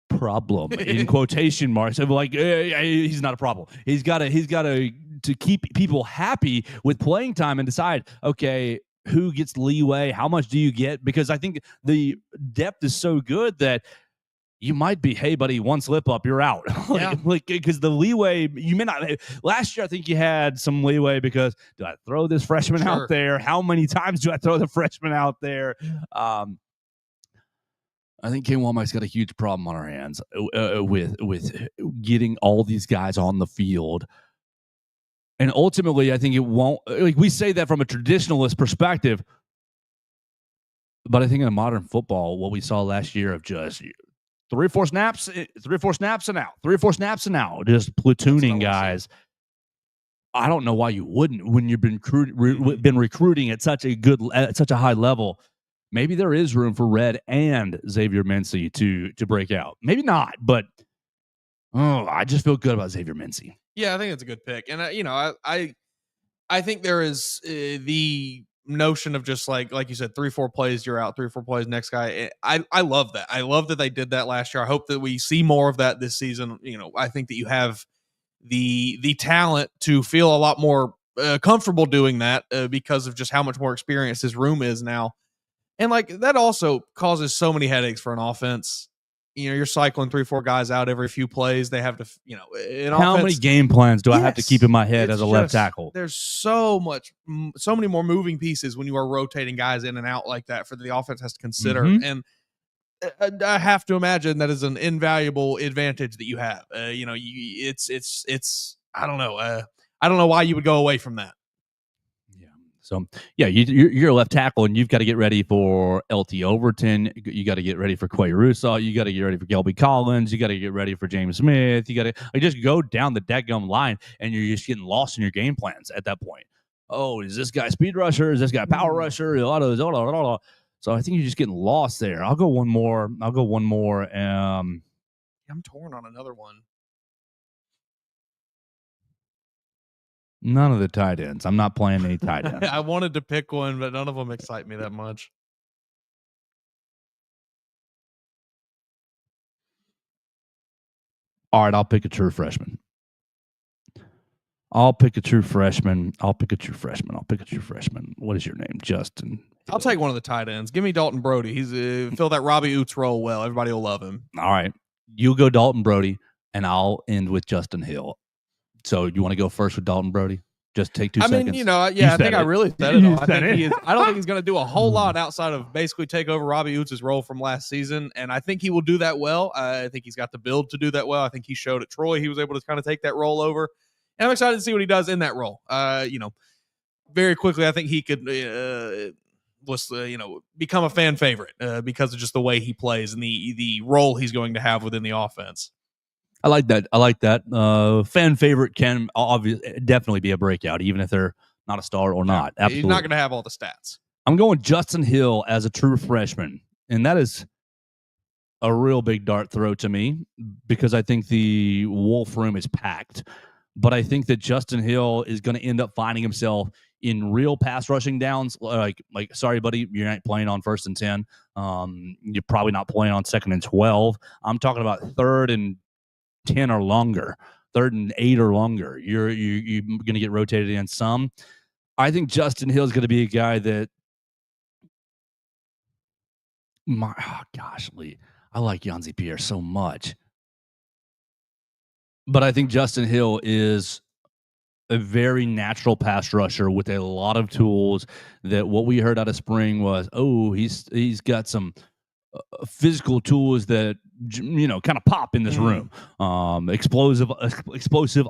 problem in quotation marks of like he's not a problem. He's got to keep people happy with playing time and decide, okay, who gets leeway, how much do you get? Because I think the depth is so good that you might be, hey buddy, one slip up, you're out. Because the leeway, you may not. Last year I think you had some leeway because do I throw this freshman out there? How many times do I throw the freshman out there? I think Kane Womack's got a huge problem on our hands with getting all these guys on the field. And ultimately, I think it won't, like we say that from a traditionalist perspective, but I think in a modern football, what we saw last year of just 3 or 4 snaps and out, just platooning guys. I don't know why you wouldn't when you've been recruiting at such a high level. maybe there is room for Red and Xavier Mincy to break out. Maybe not, but I just feel good about Xavier Mincy. Yeah, I think it's a good pick. And I think there is the notion of just like you said, 3-4 plays, you're out, 3-4 plays, next guy. I love that. I love that they did that last year. I hope that we see more of that this season. I think that you have the talent to feel a lot more comfortable doing that because of just how much more experience this room is now. And like that also causes so many headaches for an offense. You're cycling 3-4 guys out every few plays. They have to, how many game plans do I have to keep in my head as a left tackle? There's so many more moving pieces when you are rotating guys in and out like that for the offense has to consider. And I have to imagine that is an invaluable advantage that you have. It's I don't know. I don't know why you would go away from that. So, yeah, you're a left tackle, and you've got to get ready for LT Overton. You got to get ready for Quay Russo. You got to get ready for Gelby Collins. You got to get ready for James Smith. You got to just go down the dadgum line, and you're just getting lost in your game plans at that point. Oh, is this guy speed rusher? Is this guy power rusher? So I think you're just getting lost there. I'll go one more. I'm torn on another one. None of the tight ends. I'm not playing any tight ends. I wanted to pick one, but none of them excite me that much. All right, I'll pick a true freshman. What is your name? Justin. I'll take one of the tight ends. Give me Dalton Brody. He's fill that Robbie Oots role well. Everybody will love him. All right. You go Dalton Brody, and I'll end with Justin Hill. So you want to go first with Dalton Brody? Just take 2 seconds. I think I really said it all. I don't think he's going to do a whole lot outside of basically take over Robbie Oots' role from last season, and I think he will do that well. I think he's got the build to do that well. I think he showed at Troy he was able to kind of take that role over, and I'm excited to see what he does in that role. Very quickly, I think he could become a fan favorite because of just the way he plays and the role he's going to have within the offense. I like that. Fan favorite can definitely be a breakout, even if they're not a star or not. Absolutely. He's not going to have all the stats. I'm going Justin Hill as a true freshman, and that is a real big dart throw to me because I think the Wolf room is packed. But I think that Justin Hill is going to end up finding himself in real pass rushing downs. Like, sorry, buddy, you're not playing on 1st and 10. You're probably not playing on 2nd and 12. I'm talking about 3rd and 10 or longer, 3rd and 8 or longer. You're going to get rotated in some. I think Justin Hill is going to be a guy that, Lee, I like Yanzi Pierre so much. But I think Justin Hill is a very natural pass rusher with a lot of tools that what we heard out of spring was, he's got some physical tools that kind of pop in this room. Explosive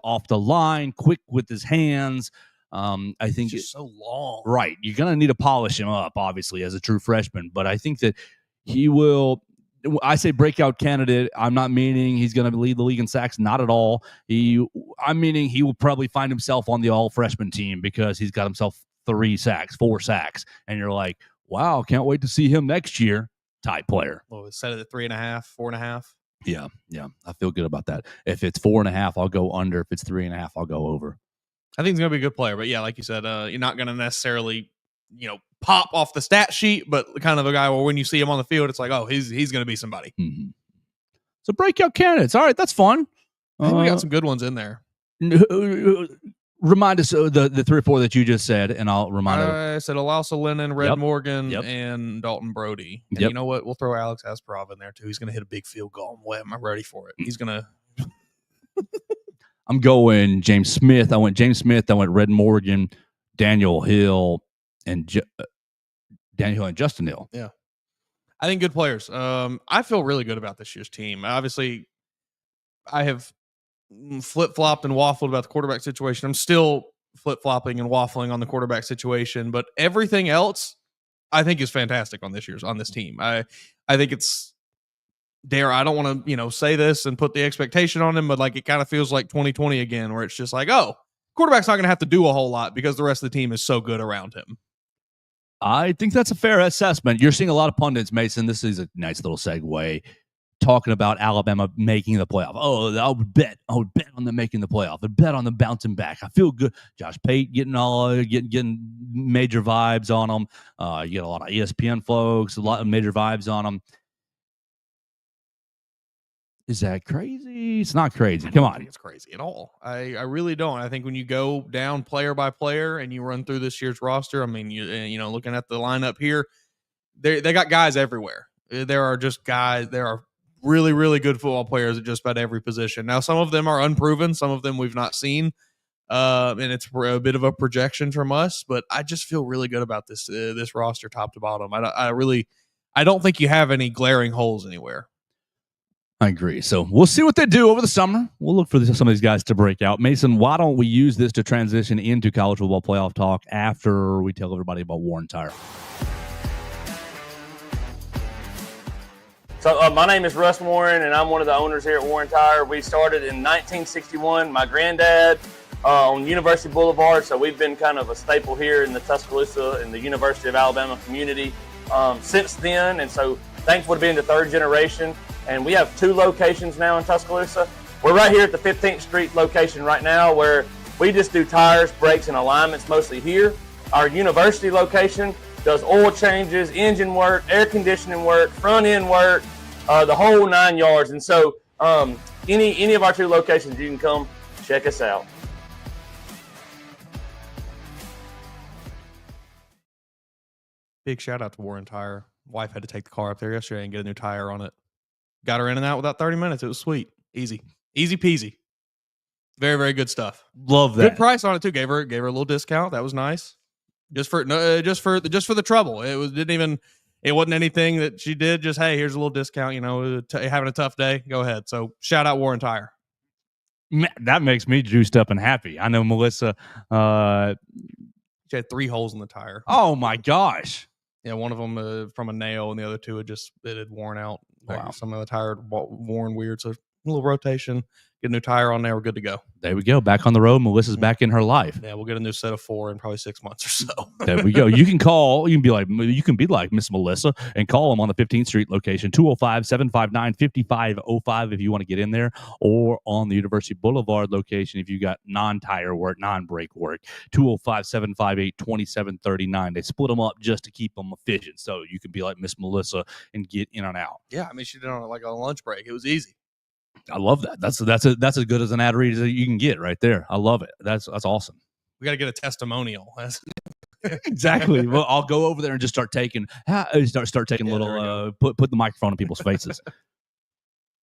off the line, quick with his hands. I think it's just so long. Right, you're gonna need to polish him up, obviously, as a true freshman. But I think that he will. I say breakout candidate. I'm not meaning he's going to lead the league in sacks. Not at all. I'm meaning he will probably find himself on the all freshman team because he's got himself 4 sacks, and you're like, wow, can't wait to see him next year. Type player. Well, set it at 3.5, 4.5. Yeah, I feel good about that. If it's 4.5, I'll go under. If it's 3.5, I'll go over. I think he's going to be a good player, but yeah, like you said, you're not going to necessarily, pop off the stat sheet, but kind of a guy where when you see him on the field, it's like, oh, he's going to be somebody. Mm-hmm. So breakout candidates. All right, that's fun. I think we got some good ones in there. Remind us of the 3 or 4 that you just said, and I'll remind I said Alausa Lennon, Red Morgan, and Dalton Brody. And you know what? We'll throw Alex Asparov in there, too. He's going to hit a big field goal. I'm ready for it. He's going to... I'm going James Smith. I went James Smith. I went Red Morgan, Daniel Hill, and Justin Hill. Yeah. I think good players. I feel really good about this year's team. Obviously, I have flip-flopped and waffled about the quarterback situation. I'm still flip-flopping and waffling on the quarterback situation, but everything else I think is fantastic on this team. I think it's I don't want to, say this and put the expectation on him, but like it kind of feels like 2020 again, where it's just like, oh, quarterback's not going to have to do a whole lot because the rest of the team is so good around him. I think that's a fair assessment. You're seeing a lot of pundits, Mason. This is a nice little segue. Talking about Alabama making the playoff. Oh, I would bet on them making the playoff. I bet on them bouncing back. I feel good. Josh Pate getting major vibes on them. You get a lot of ESPN folks, a lot of major vibes on them. Is that crazy? It's not crazy. Come on, it's crazy at all. I really don't. I think when you go down player by player and you run through this year's roster, I mean, you know, looking at the lineup here, they got guys everywhere. There are just guys. There are really, really good football players at just about every position. Now, some of them are unproven. Some of them we've not seen. And it's a bit of a projection from us, but I just feel really good about this roster top to bottom. I don't think you have any glaring holes anywhere. I agree. So we'll see what they do over the summer. We'll look for some of these guys to break out. Mason, why don't we use this to transition into college football playoff talk after we tell everybody about Warren Tire? So my name is Russ Warren, and I'm one of the owners here at Warren Tire. We started in 1961. My granddad on University Boulevard, so we've been kind of a staple here in the Tuscaloosa and the University of Alabama community since then, and so thankful to be in the third generation. And we have 2 locations now in Tuscaloosa. We're right here at the 15th Street location right now where we just do tires, brakes, and alignments mostly here. Our university location does oil changes, engine work, air conditioning work, front end work, the whole 9 yards. And so any of our 2 locations, you can come check us out. Big shout out to Warren Tire. Wife had to take the car up there yesterday and get a new tire on it. Got her in and out without 30 minutes. It was sweet. Easy peasy. Very, very good stuff. Love that. Good price on it too. Gave her a little discount. That was nice. Just for the trouble. It wasn't anything that she did. Just, hey, here's a little discount. You know, having a tough day. Go ahead. So shout out Warren Tire. Man, that makes me juiced up and happy. I know Melissa. She had 3 holes in the tire. Oh my gosh. Yeah, one of them from a nail, and the other 2 had worn out. Wow. Some of the tire worn weird. So a little rotation, get a new tire on there. We're good to go. There we go. Back on the road. Melissa's back in her life. Yeah, we'll get a new set of 4 in probably 6 months or so. There we go. You can call. You can be like Miss Melissa and call them on the 15th Street location, 205-759-5505 if you want to get in there, or on the University Boulevard location if you got non-tire work, non-brake work, 205-758-2739. They split them up just to keep them efficient, so you can be like Miss Melissa and get in and out. Yeah, I mean, she did it on like a lunch break. It was easy. I love that. That's as good as an ad read as you can get right there. I love it. That's awesome. We got to get a testimonial. Exactly. Well, I'll go over there and just start taking little put the microphone in people's faces.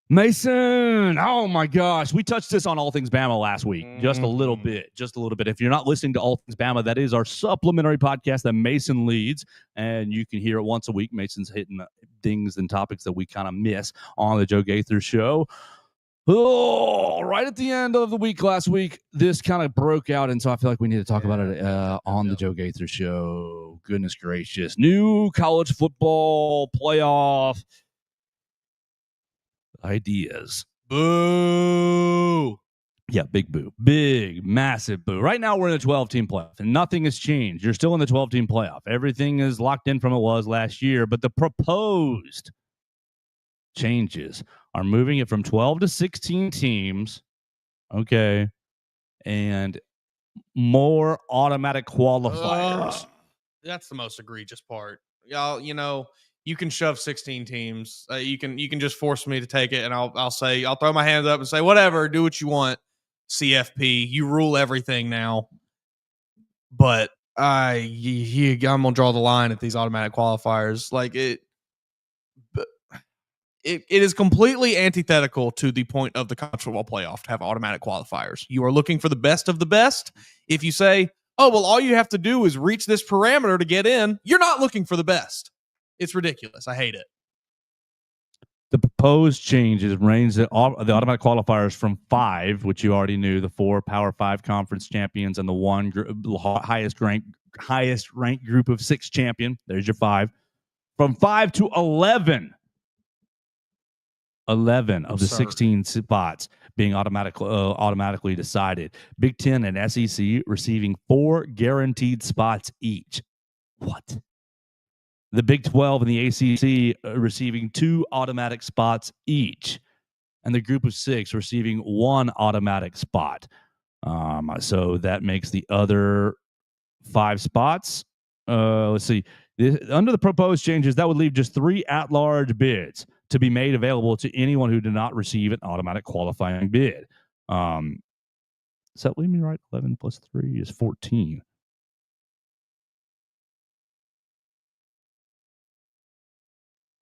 Mason, oh my gosh, we touched this on All Things Bama last week, just a little bit. If you're not listening to All Things Bama, that is our supplementary podcast that Mason leads, and you can hear it once a week. Mason's hitting things and topics that we kind of miss on the Joe Gaither Show. Oh, right at the end of the week last week, this kind of broke out, and so I feel like we need to talk about it on the Joe Gaither Show. Goodness gracious. New college football playoff ideas. Boo. Yeah, big boo. Big, massive boo. Right now, we're in a 12-team playoff, and nothing has changed. You're still in the 12-team playoff. Everything is locked in from it was last year, but the proposed changes are moving it from 12 to 16 teams, okay, and more automatic qualifiers. That's the most egregious part. Y'all, you know, you can shove 16 teams. You can just force me to take it, and I'll say, I'll throw my hands up and say, whatever, do what you want. CFP, you rule everything now. But I'm gonna draw the line at these automatic qualifiers. Like it is completely antithetical to the point of the college football playoff to have automatic qualifiers. You are looking for the best of the best. If you say, oh, well, all you have to do is reach this parameter to get in, you're not looking for the best. It's ridiculous. I hate it. The proposed changes range the automatic qualifiers from 5, which you already knew, the 4 Power 5 conference champions and the 1 highest ranked group of 6 champion. There's your 5. From 5 to 11. 11 of the 16 spots being automatically decided. Big Ten and SEC receiving 4 guaranteed spots each. What? The Big 12 and the ACC receiving 2 automatic spots each, and the Group of 6 receiving 1 automatic spot. So that makes the other 5 spots. Let's see. Under the proposed changes, that would leave just 3 at-large bids to be made available to anyone who did not receive an automatic qualifying bid. Does that leave me right? 11 plus 3 is 14.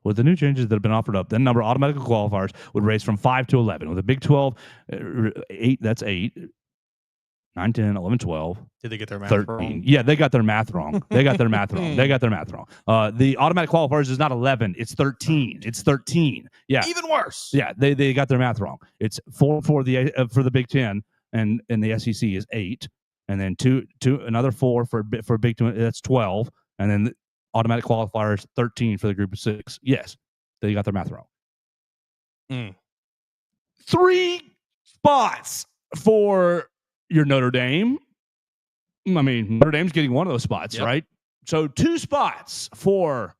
With the new changes that have been offered up, the number of automatic qualifiers would raise from 5 to 11. With the Big 12, 8, that's 8. 9, 10, 11, 12. Did they get their math 13. wrong? Yeah, they got their math wrong. The automatic qualifiers is not 11. It's 13. It's 13. Yeah. Even worse. Yeah, they got their math wrong. It's 4 for the Big 10, and the SEC is 8. And then another 4 for Big 10, that's 12. And then the automatic qualifiers, 13 for the Group of 6. Yes, they got their math wrong. 3 spots for your Notre Dame. I mean, Notre Dame's getting one of those spots, right? So 2 spots for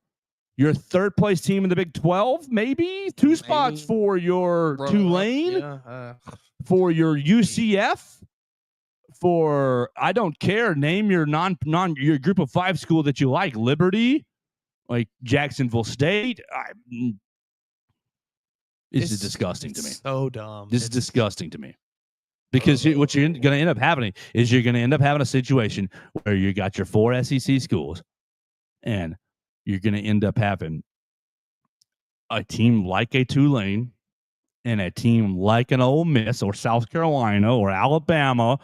your 3rd place team in the Big 12, maybe 2 spots for your Tulane, for your UCF, for I don't care. Name your your Group of 5 school that you like. Liberty, like Jacksonville State. This is disgusting to me. So dumb. This is disgusting to me. Because what you're going to end up having is you're going to end up having a situation where you got your 4 SEC schools, and you're going to end up having a team like a Tulane and a team like an Ole Miss or South Carolina or Alabama.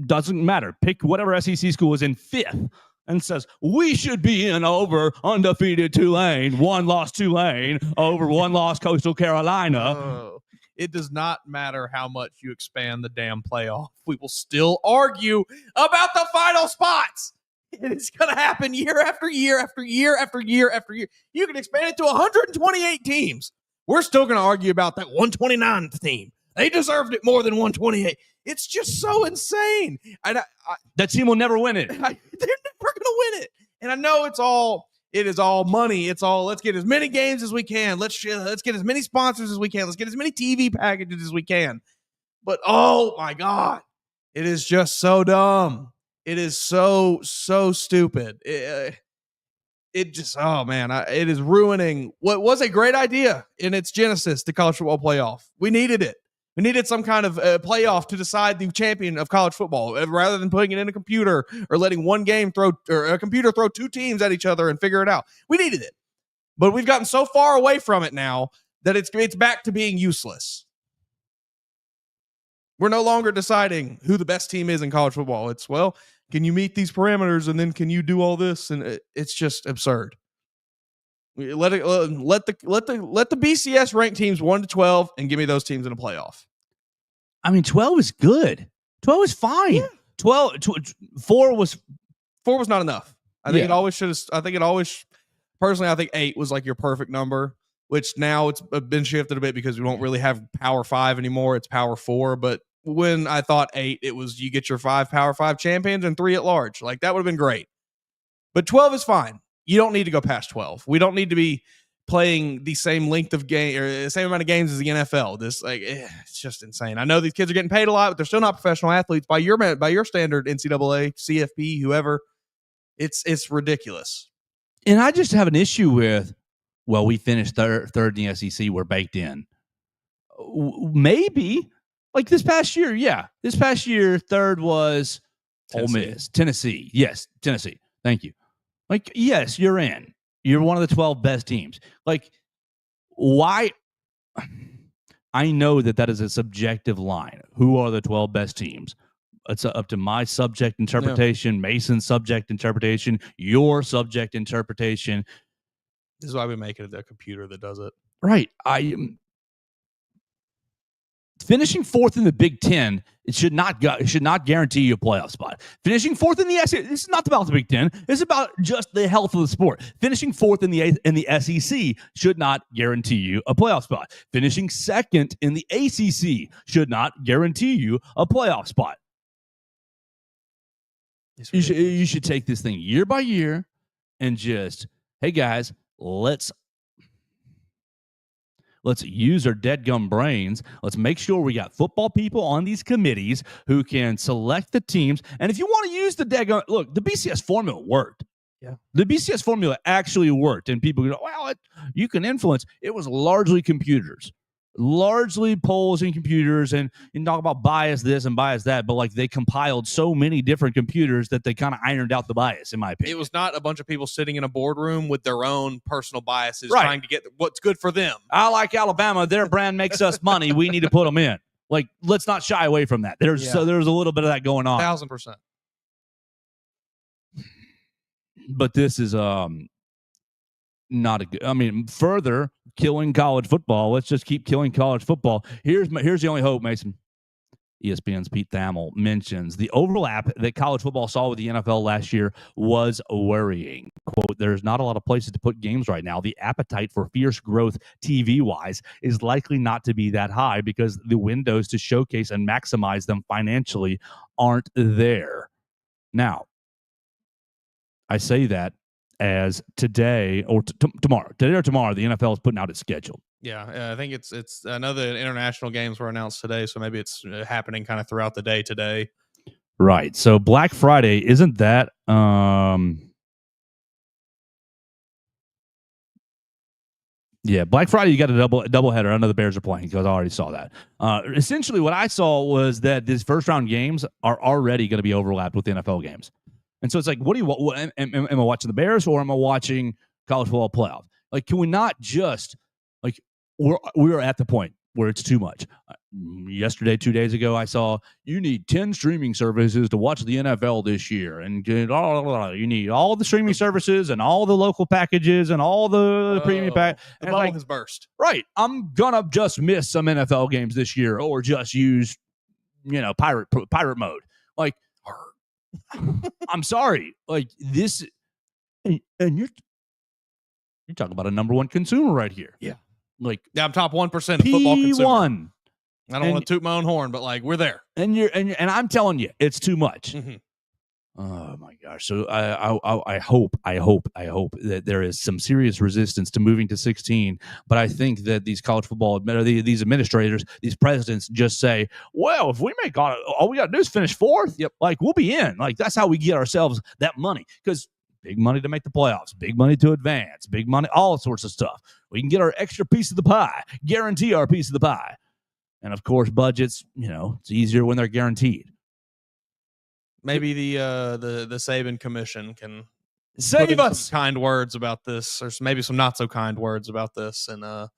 Doesn't matter. Pick whatever SEC school is in 5th and says, we should be in over undefeated Tulane, 1-loss Tulane over 1-loss Coastal Carolina. It does not matter how much you expand the damn playoff. We will still argue about the final spots. It's going to happen year after year after year after year after year. You can expand it to 128 teams. We're still going to argue about that 129th team. They deserved it more than 128. It's just so insane. That team will never win it. They're never going to win it. And I know it is all money. It's all, let's get as many games as we can. Let's get as many sponsors as we can. Let's get as many TV packages as we can. But oh my God, it is just so dumb. It is so stupid. It just, oh man, it is ruining what was a great idea in its genesis, the college football playoff. We needed it. We needed some kind of playoff to decide the champion of college football, rather than putting it in a computer or letting one game a computer throw 2 teams at each other and figure it out. We needed it, but we've gotten so far away from it now that it's back to being useless. We're no longer deciding who the best team is in college football. It's, well, can you meet these parameters, and then can you do all this? And it's just absurd. Let the BCS rank teams 1 to 12 and give me those teams in a playoff. I mean, 12 is good. 12 is fine. Yeah. 4 was not enough. I think it always should have. I think it always. Personally, I think 8 was like your perfect number, which now it's been shifted a bit because we don't really have Power 5 anymore. It's Power 4. But when I thought 8, it was you get your 5 Power 5 champions and 3 at large. Like that would have been great. But 12 is fine. You don't need to go past 12. We don't need to be playing the same length of game or the same amount of games as the NFL. It's just insane. I know these kids are getting paid a lot, but they're still not professional athletes by your standard. NCAA, CFP, whoever. It's ridiculous. And I just have an issue with, well, we finished third in the SEC. We're baked in. Maybe like this past year. Yeah, this past year, 3rd was Ole Miss, Tennessee. Yes, Tennessee. Thank you. Like, yes, you're in. You're one of the 12 best teams. Like, why? I know that is a subjective line. Who are the 12 best teams? It's up to my subject interpretation, Mason's subject interpretation, your subject interpretation. This is why we make it a computer that does it. Right. Finishing 4th in the Big 10, it should not guarantee you a playoff spot. Finishing 4th in the SEC, this is not about the Big 10. It's about just the health of the sport. Finishing 4th in the SEC should not guarantee you a playoff spot. Finishing 2nd in the ACC should not guarantee you a playoff spot. You should take this thing year by year and just hey guys, let's use our deadgum brains. Let's make sure we got football people on these committees who can select the teams. And if you want to use the deadgum, look, the BCS formula worked. Yeah. The BCS formula actually worked. And people go, well, you can influence. It was largely computers, largely polls and computers. And you talk about bias this and bias that, but like they compiled so many different computers that they kind of ironed out the bias, in my opinion. It was not a bunch of people sitting in a boardroom with their own personal biases Right. trying to get what's good for them. I like Alabama. Their brand makes us money. We need to put them in. Like, let's not shy away from that. There's a little bit of that going on. 1,000%. But this is not a good. I mean, further killing college football. Let's just keep killing college football. Here's the only hope, Mason. ESPN's Pete Thamel mentions the overlap that college football saw with the NFL last year was worrying. Quote, there's not a lot of places to put games right now. The appetite for fierce growth TV-wise is likely not to be that high because the windows to showcase and maximize them financially aren't there. Now, I say that as today or tomorrow, the NFL is putting out its schedule. Yeah, I think it's another international games were announced today, so maybe it's happening kind of throughout the day today. Right. So Black Friday, isn't that yeah, Black Friday, you got a double header. I know the Bears are playing because I already saw that. Essentially, what I saw was that these first round games are already going to be overlapped with the NFL games. And so it's like, what do you want? Am I watching the Bears or am I watching college football playoff? Like, can we not just, like, we're at the point where it's too much. Yesterday, 2 days ago, I saw you need 10 streaming services to watch the NFL this year. And you need all the streaming services and all the local packages and all the premium pack. The bubble has burst. Right. I'm going to just miss some NFL games this year or just use, pirate mode. Like, I'm sorry. Like this, and you're talking about a number one consumer right here. Yeah. Like, I'm top 1% of football consumer. P1. I don't want to toot my own horn, but like we're there. And I'm telling you, it's too much. Mm-hmm. Oh my gosh. So I hope that there is some serious resistance to moving to 16. But I think that these college football, these administrators, these presidents just say, well, if we make all we got to do is finish fourth, like we'll be in. Like that's how we get ourselves that money. Because big money to make the playoffs, big money to advance, big money, all sorts of stuff. We can get our extra piece of the pie, guarantee our piece of the pie. And of course, budgets, it's easier when they're guaranteed. Maybe the Saban Commission can save us some kind words about this, or maybe some not so kind words about this, and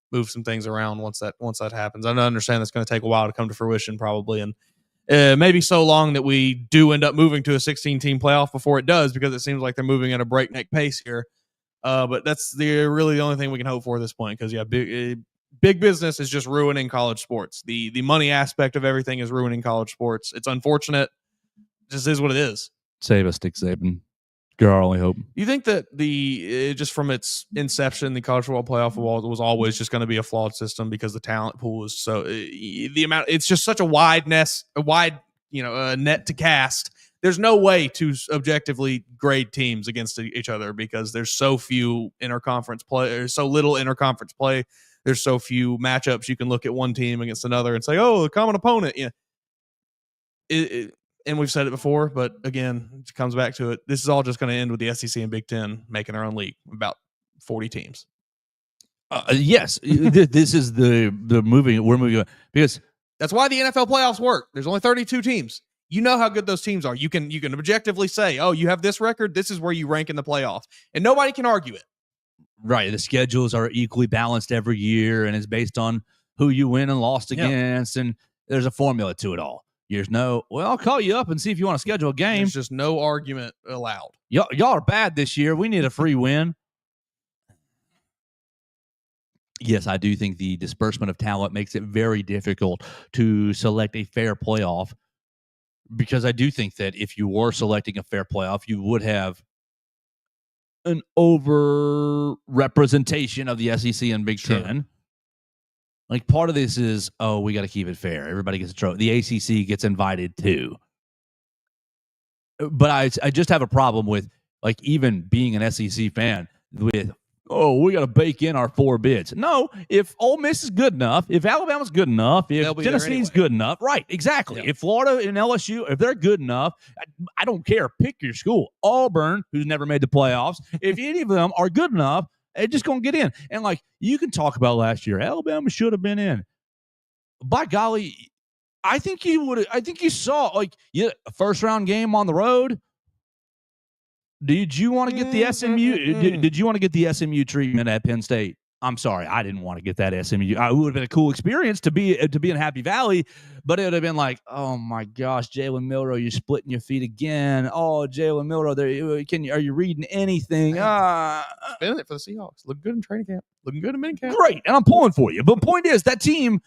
move some things around once that happens. I understand that's going to take a while to come to fruition, probably, and maybe so long that we do end up moving to a 16-team playoff before it does, because it seems like they're moving at a breakneck pace here. But that's really the only thing we can hope for at this point, because big business is just ruining college sports. The money aspect of everything is ruining college sports. It's unfortunate. Just is what it is. Save us, Nick Saban. You're our only hope. You think that just from its inception, the college football playoff was always just going to be a flawed system because the talent pool is so it's just such a wide net to cast. There's no way to objectively grade teams against each other because there's so few interconference play. There's so little interconference play. There's so few matchups you can look at one team against another and say, oh, a common opponent. And we've said it before, but again, it comes back to it. This is all just going to end with the SEC and Big Ten making their own league, about 40 teams. Yes, this is the moving. We're moving on because that's why the NFL playoffs work. There's only 32 teams. You know how good those teams are. You can objectively say, oh, you have this record. This is where you rank in the playoffs, and nobody can argue it. Right. The schedules are equally balanced every year, and it's based on who you win and lost against, and there's a formula to it all. There's no, well, I'll call you up and see if you want to schedule a game. There's just no argument allowed. Y'all are bad this year. We need a free win. Yes, I do think the disbursement of talent makes it very difficult to select a fair playoff, because I do think that if you were selecting a fair playoff, you would have an over-representation of the SEC and Big Ten. Like, part of this is, we got to keep it fair. Everybody gets a trophy. The ACC gets invited too. But I just have a problem with, like, even being an SEC fan, with, oh, we got to bake in our 4 bids. No, if Ole Miss is good enough, if Alabama's good enough, if Tennessee's good enough, right, exactly. Yeah. If Florida and LSU, if they're good enough, I don't care. Pick your school. Auburn, who's never made the playoffs, if any of them are good enough, they're just going to get in. And, like, you can talk about last year. Alabama should have been in. By golly, I think you saw, like, a first-round game on the road. Did you want to get the SMU? Did you want to get the SMU treatment at Penn State? I'm sorry, I didn't want to get that SMU. It would have been a cool experience to be in Happy Valley, but it would have been like, oh my gosh, Jalen Milroe, you're splitting your feet again. Oh, Jalen Milroe, are you reading anything? Spinning it for the Seahawks. Look good in training camp. Looking good in minicamp. Great, and I'm pulling for you. But point is, that team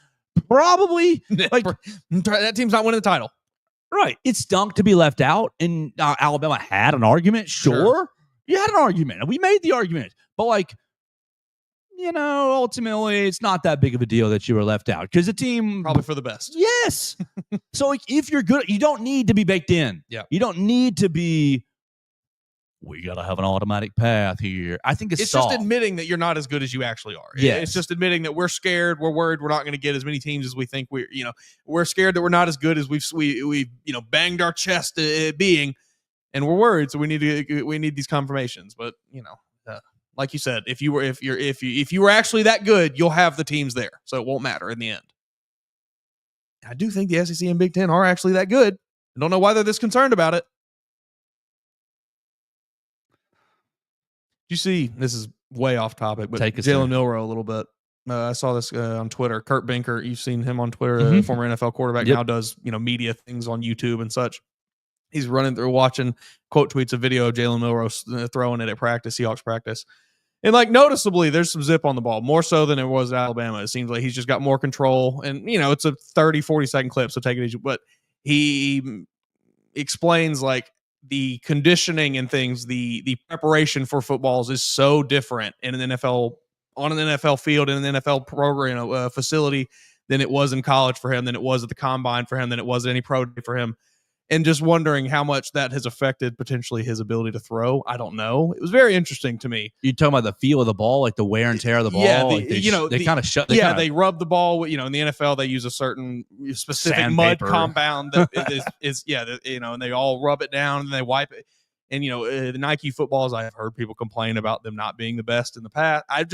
probably that team's not winning the title. Right. It stunk to be left out, and Alabama had an argument. Sure. You had an argument, and we made the argument. But, like, ultimately, it's not that big of a deal that you were left out because the team... Probably for the best. Yes. So, like, if you're good, you don't need to be baked in. Yeah. You don't need to be... We got to have an automatic path here. I think it's just admitting that you're not as good as you actually are. Yeah, it's just admitting that we're scared, we're worried, we're not going to get as many teams as we think we're scared that we're not as good as we've banged our chest at being, and we're worried. So we need these confirmations. But like you said, if you were actually that good, you'll have the teams there, so it won't matter in the end. I do think the SEC and Big Ten are actually that good. I don't know why they're this concerned about it. You see, this is way off topic, but Jalen Milroe a little bit. I saw this on Twitter. Kurt Benkert, you've seen him on Twitter, former NFL quarterback, now does media things on YouTube and such. He's running through watching quote tweets a video of Jalen Milroe throwing it at practice, Seahawks practice. And like noticeably, there's some zip on the ball, more so than it was at Alabama. It seems like he's just got more control. And, it's a 30, 40-second clip, so take it easy. But he explains like the conditioning and things, the preparation for footballs is so different in an NFL, on an NFL field, in an NFL program facility than it was in college for him, than it was at the combine for him, than it was at any pro day for him. And just wondering how much that has affected potentially his ability to throw. I don't know. It was very interesting to me. You're talking about the feel of the ball, like the wear and tear of the ball. Yeah, they kind of shut. They rub the ball. In the NFL, they use a certain specific mud compound that is and they all rub it down and they wipe it. And the Nike footballs, I've heard people complain about them not being the best in the past. I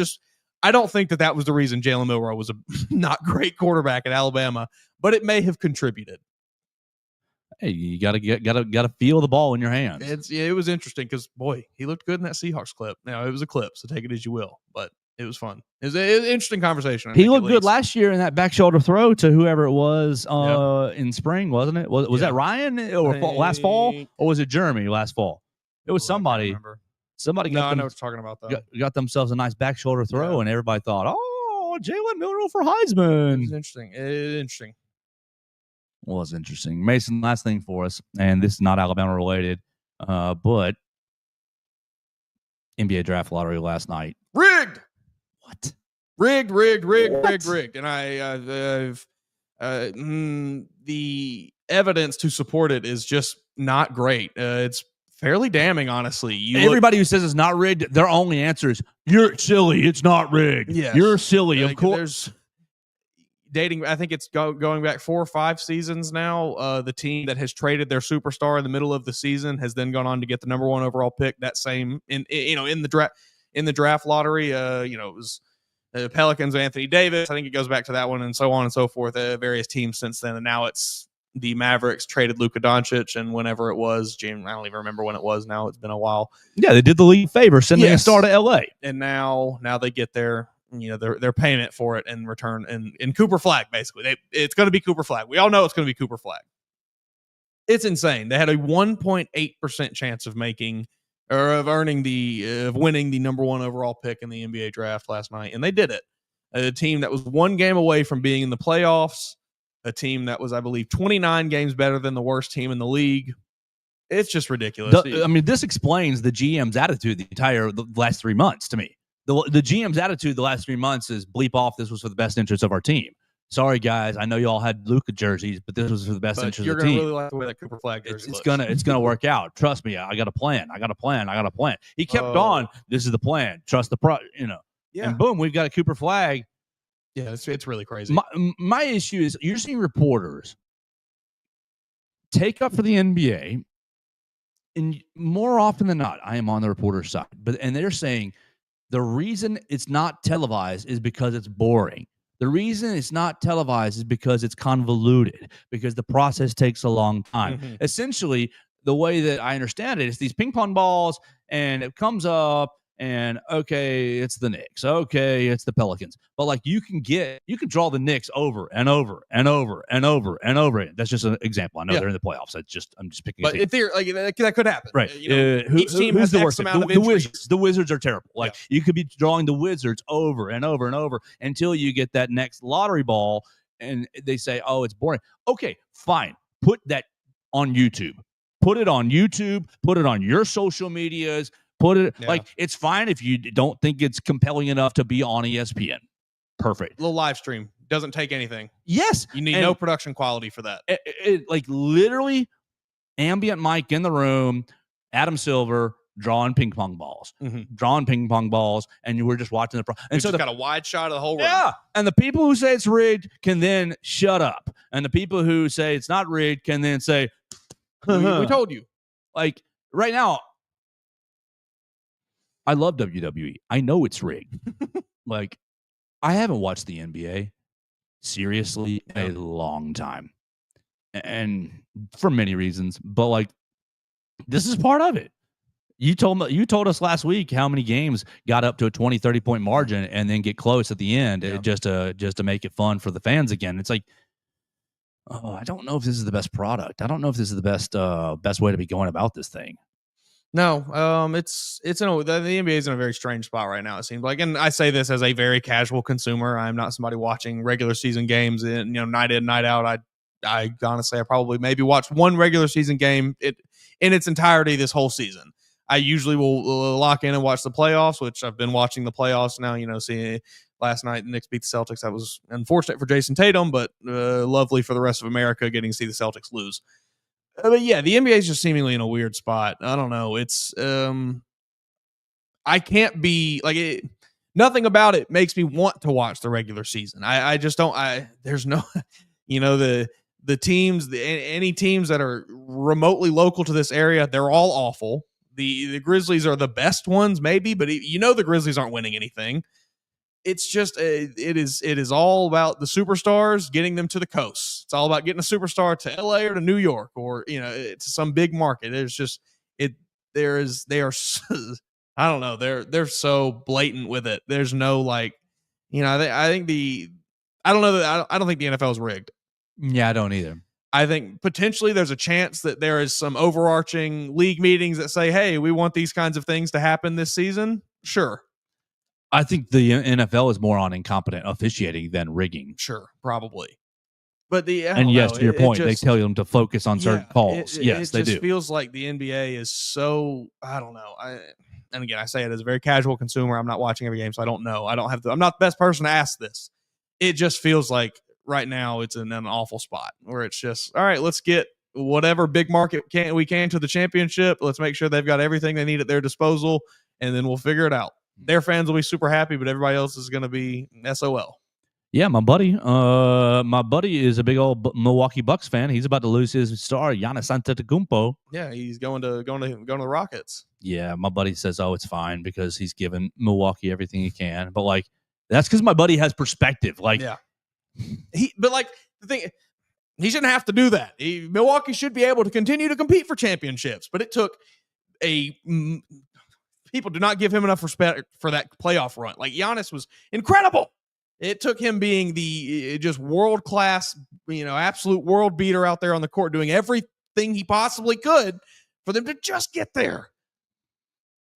don't think that was the reason Jalen Milroe was a not great quarterback at Alabama, but it may have contributed. Hey, you gotta feel the ball in your hands. It was interesting because boy, he looked good in that Seahawks clip. Now it was a clip, so take it as you will, but it was fun. It was an interesting conversation. He looked good last year in that back shoulder throw to whoever it was in spring, wasn't it? Was that Ryan or last fall, or was it Jeremy last fall? It was somebody. Somebody I know what you're talking about though. Got themselves a nice back shoulder throw, and everybody thought, "Oh, Jalen Milroe for Heisman." It was interesting. Interesting. Was interesting. Mason, last thing for us, and this is not Alabama related, but NBA draft lottery last night. Rigged. What? Rigged. And I've the evidence to support it is just not great. It's fairly damning, honestly. Everybody who says it's not rigged, their only answer is, "You're silly. It's not rigged. Yes. You're silly." Of course. I think it's going back 4 or 5 seasons now. The team that has traded their superstar in the middle of the season has then gone on to get the number 1 overall pick. That same in the draft lottery. It was Pelicans, Anthony Davis. I think it goes back to that one, and so on and so forth. Various teams since then, and now it's the Mavericks traded Luka Doncic, and whenever it was, I don't even remember when it was. Now it's been a while. Yeah, they did the league favor sending a star to LA, and now they get their payment for it in return in Cooper Flag. Basically, it's going to be Cooper Flag. We all know it's going to be Cooper Flag. It's insane. They had a 1.8% chance of winning the number 1 overall pick in the NBA draft last night, and they did it. A team that was 1 game away from being in the playoffs. A team that was, I believe, 29 games better than the worst team in the league. It's just ridiculous. This explains the GM's attitude the last 3 months to me. The GM's attitude the last 3 months is bleep off. This was for the best interest of our team. sorry guys, I know you all had Luka jerseys, but this was for the best interest of the team. You're gonna really like the way that Cooper Flag jersey looks. It's gonna work out. Trust me. I got a plan. He kept on. This is the plan. Trust the Yeah. And boom, we've got a Cooper Flag. Yeah, it's really crazy. My issue is you're seeing reporters take up for the NBA, and more often than not, I am on the reporter's side. And they're saying the reason it's not televised is because it's boring. The reason it's not televised is because it's convoluted, because the process takes a long time. Mm-hmm. Essentially, the way that I understand it is these ping pong balls, and it comes up, and okay, it's the Knicks. Okay, it's the Pelicans. But like you can draw the Knicks over and over and over and over and over again. That's just an example. I know they're in the playoffs. I'm just picking. But in theory, like that could happen, right? Each team has the worst amount of the Wizards. The Wizards are terrible. Like you could be drawing the Wizards over and over and over until you get that next lottery ball, and they say, "Oh, it's boring." Okay, fine. Put that on YouTube. Put it on YouTube. Put it on your social medias. Like it's fine if you don't think it's compelling enough to be on ESPN. Perfect. Little live stream doesn't take anything. Yes, you need no production quality for that. Like literally, ambient mic in the room. Adam Silver drawing ping pong balls, and you were just watching the. And so got a wide shot of the whole room. Yeah, and the people who say it's rigged can then shut up, and the people who say it's not rigged can then say, "We told you." Like right now. I love WWE. I know it's rigged. Like, I haven't watched the NBA seriously in a long time. And for many reasons. But, like, this is part of it. You told us last week how many games got up to a 20, 30-point margin and then get close at the end just to make it fun for the fans again. It's like, I don't know if this is the best product. I don't know if this is the best way to be going about this thing. No, it's the NBA is in a very strange spot right now. It seems like, and I say this as a very casual consumer. I'm not somebody watching regular season games, and night in, night out. I honestly, I probably maybe watched one regular season game in its entirety this whole season. I usually will lock in and watch the playoffs, which I've been watching the playoffs now. Seeing last night the Knicks beat the Celtics. That was unfortunate for Jason Tatum, but lovely for the rest of America getting to see the Celtics lose. But yeah, the NBA is just seemingly in a weird spot. I don't know. It's I can't be like it. Nothing about it makes me want to watch the regular season. I just don't. There's no, the teams, any teams that are remotely local to this area, they're all awful. The Grizzlies are the best ones, maybe, but the Grizzlies aren't winning anything. It's just it is all about the superstars, getting them to the coast. It's all about getting a superstar to LA or to New York or to some big market. There's just they are I don't know, they're so blatant with it. There's no I don't think the NFL is rigged. Yeah, I don't either. I think potentially there's a chance that there is some overarching league meetings that say, "Hey, we want these kinds of things to happen this season." Sure. I think the NFL is more on incompetent officiating than rigging. Sure, probably. But to your point, they tell them to focus on certain calls. Yes, they do. It feels like the NBA is so, I don't know. And again, I say it as a very casual consumer. I'm not watching every game, so I don't know. I'm not the best person to ask this. It just feels like right now it's in an awful spot where it's just, all right, let's get whatever big market we can to the championship. Let's make sure they've got everything they need at their disposal, and then we'll figure it out. Their fans will be super happy, but everybody else is going to be SOL. Yeah, my buddy is a big old Milwaukee Bucks fan. He's about to lose his star, Giannis Antetokounmpo. Yeah, he's going to the Rockets. Yeah, my buddy says, "Oh, it's fine," because he's given Milwaukee everything he can. But that's because my buddy has perspective. The thing, he shouldn't have to do that. Milwaukee should be able to continue to compete for championships, but it took people do not give him enough respect for that playoff run. Like Giannis was incredible. It took him being the just world-class, absolute world beater out there on the court, doing everything he possibly could for them to just get there.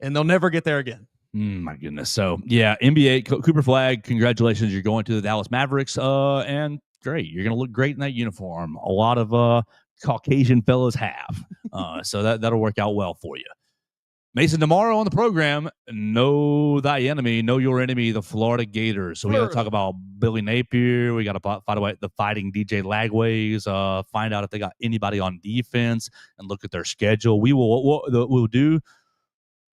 And they'll never get there again. My goodness. So, yeah, NBA, Cooper Flag, congratulations. You're going to the Dallas Mavericks, and great. You're going to look great in that uniform. A lot of Caucasian fellows have. So that'll work out well for you. Mason, tomorrow on the program, know thy enemy, know your enemy, the Florida Gators. So we got to talk about Billy Napier. We got to find away the Fighting DJ Lagways, find out if they got anybody on defense and look at their schedule. We'll do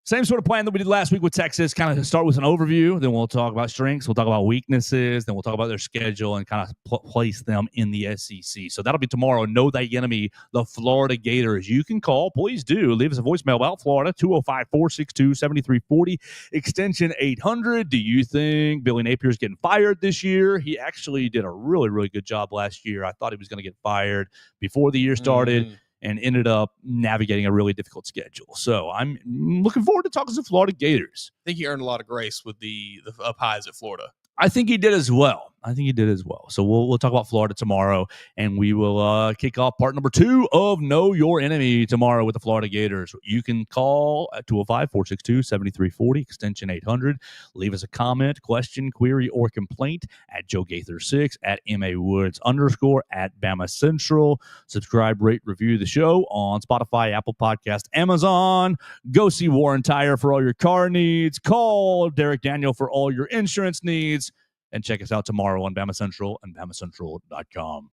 same sort of plan that we did last week with Texas, kind of start with an overview. Then we'll talk about strengths. We'll talk about weaknesses. Then we'll talk about their schedule and kind of place them in the SEC. So that'll be tomorrow. Know thy enemy, the Florida Gators. You can call. Please do. Leave us a voicemail about Florida, 205-462-7340, extension 800. Do you think Billy Napier's getting fired this year? He actually did a really, really good job last year. I thought he was going to get fired before the year started. And ended up navigating a really difficult schedule. So I'm looking forward to talking to Florida Gators. I think he earned a lot of grace with the up highs at Florida. I think he did as well. So we'll talk about Florida tomorrow, and we will kick off part number 2 of Know Your Enemy tomorrow with the Florida Gators. You can call at 205-462-7340, extension 800. Leave us a comment, question, query, or complaint at Joe Gaither 6, at MA_Woods_, at BamaCentral. Subscribe, rate, review the show on Spotify, Apple Podcast, Amazon. Go see Warren Tire for all your car needs. Call Derek Daniel for all your insurance needs. And check us out tomorrow on BamaCentral and BamaCentral.com.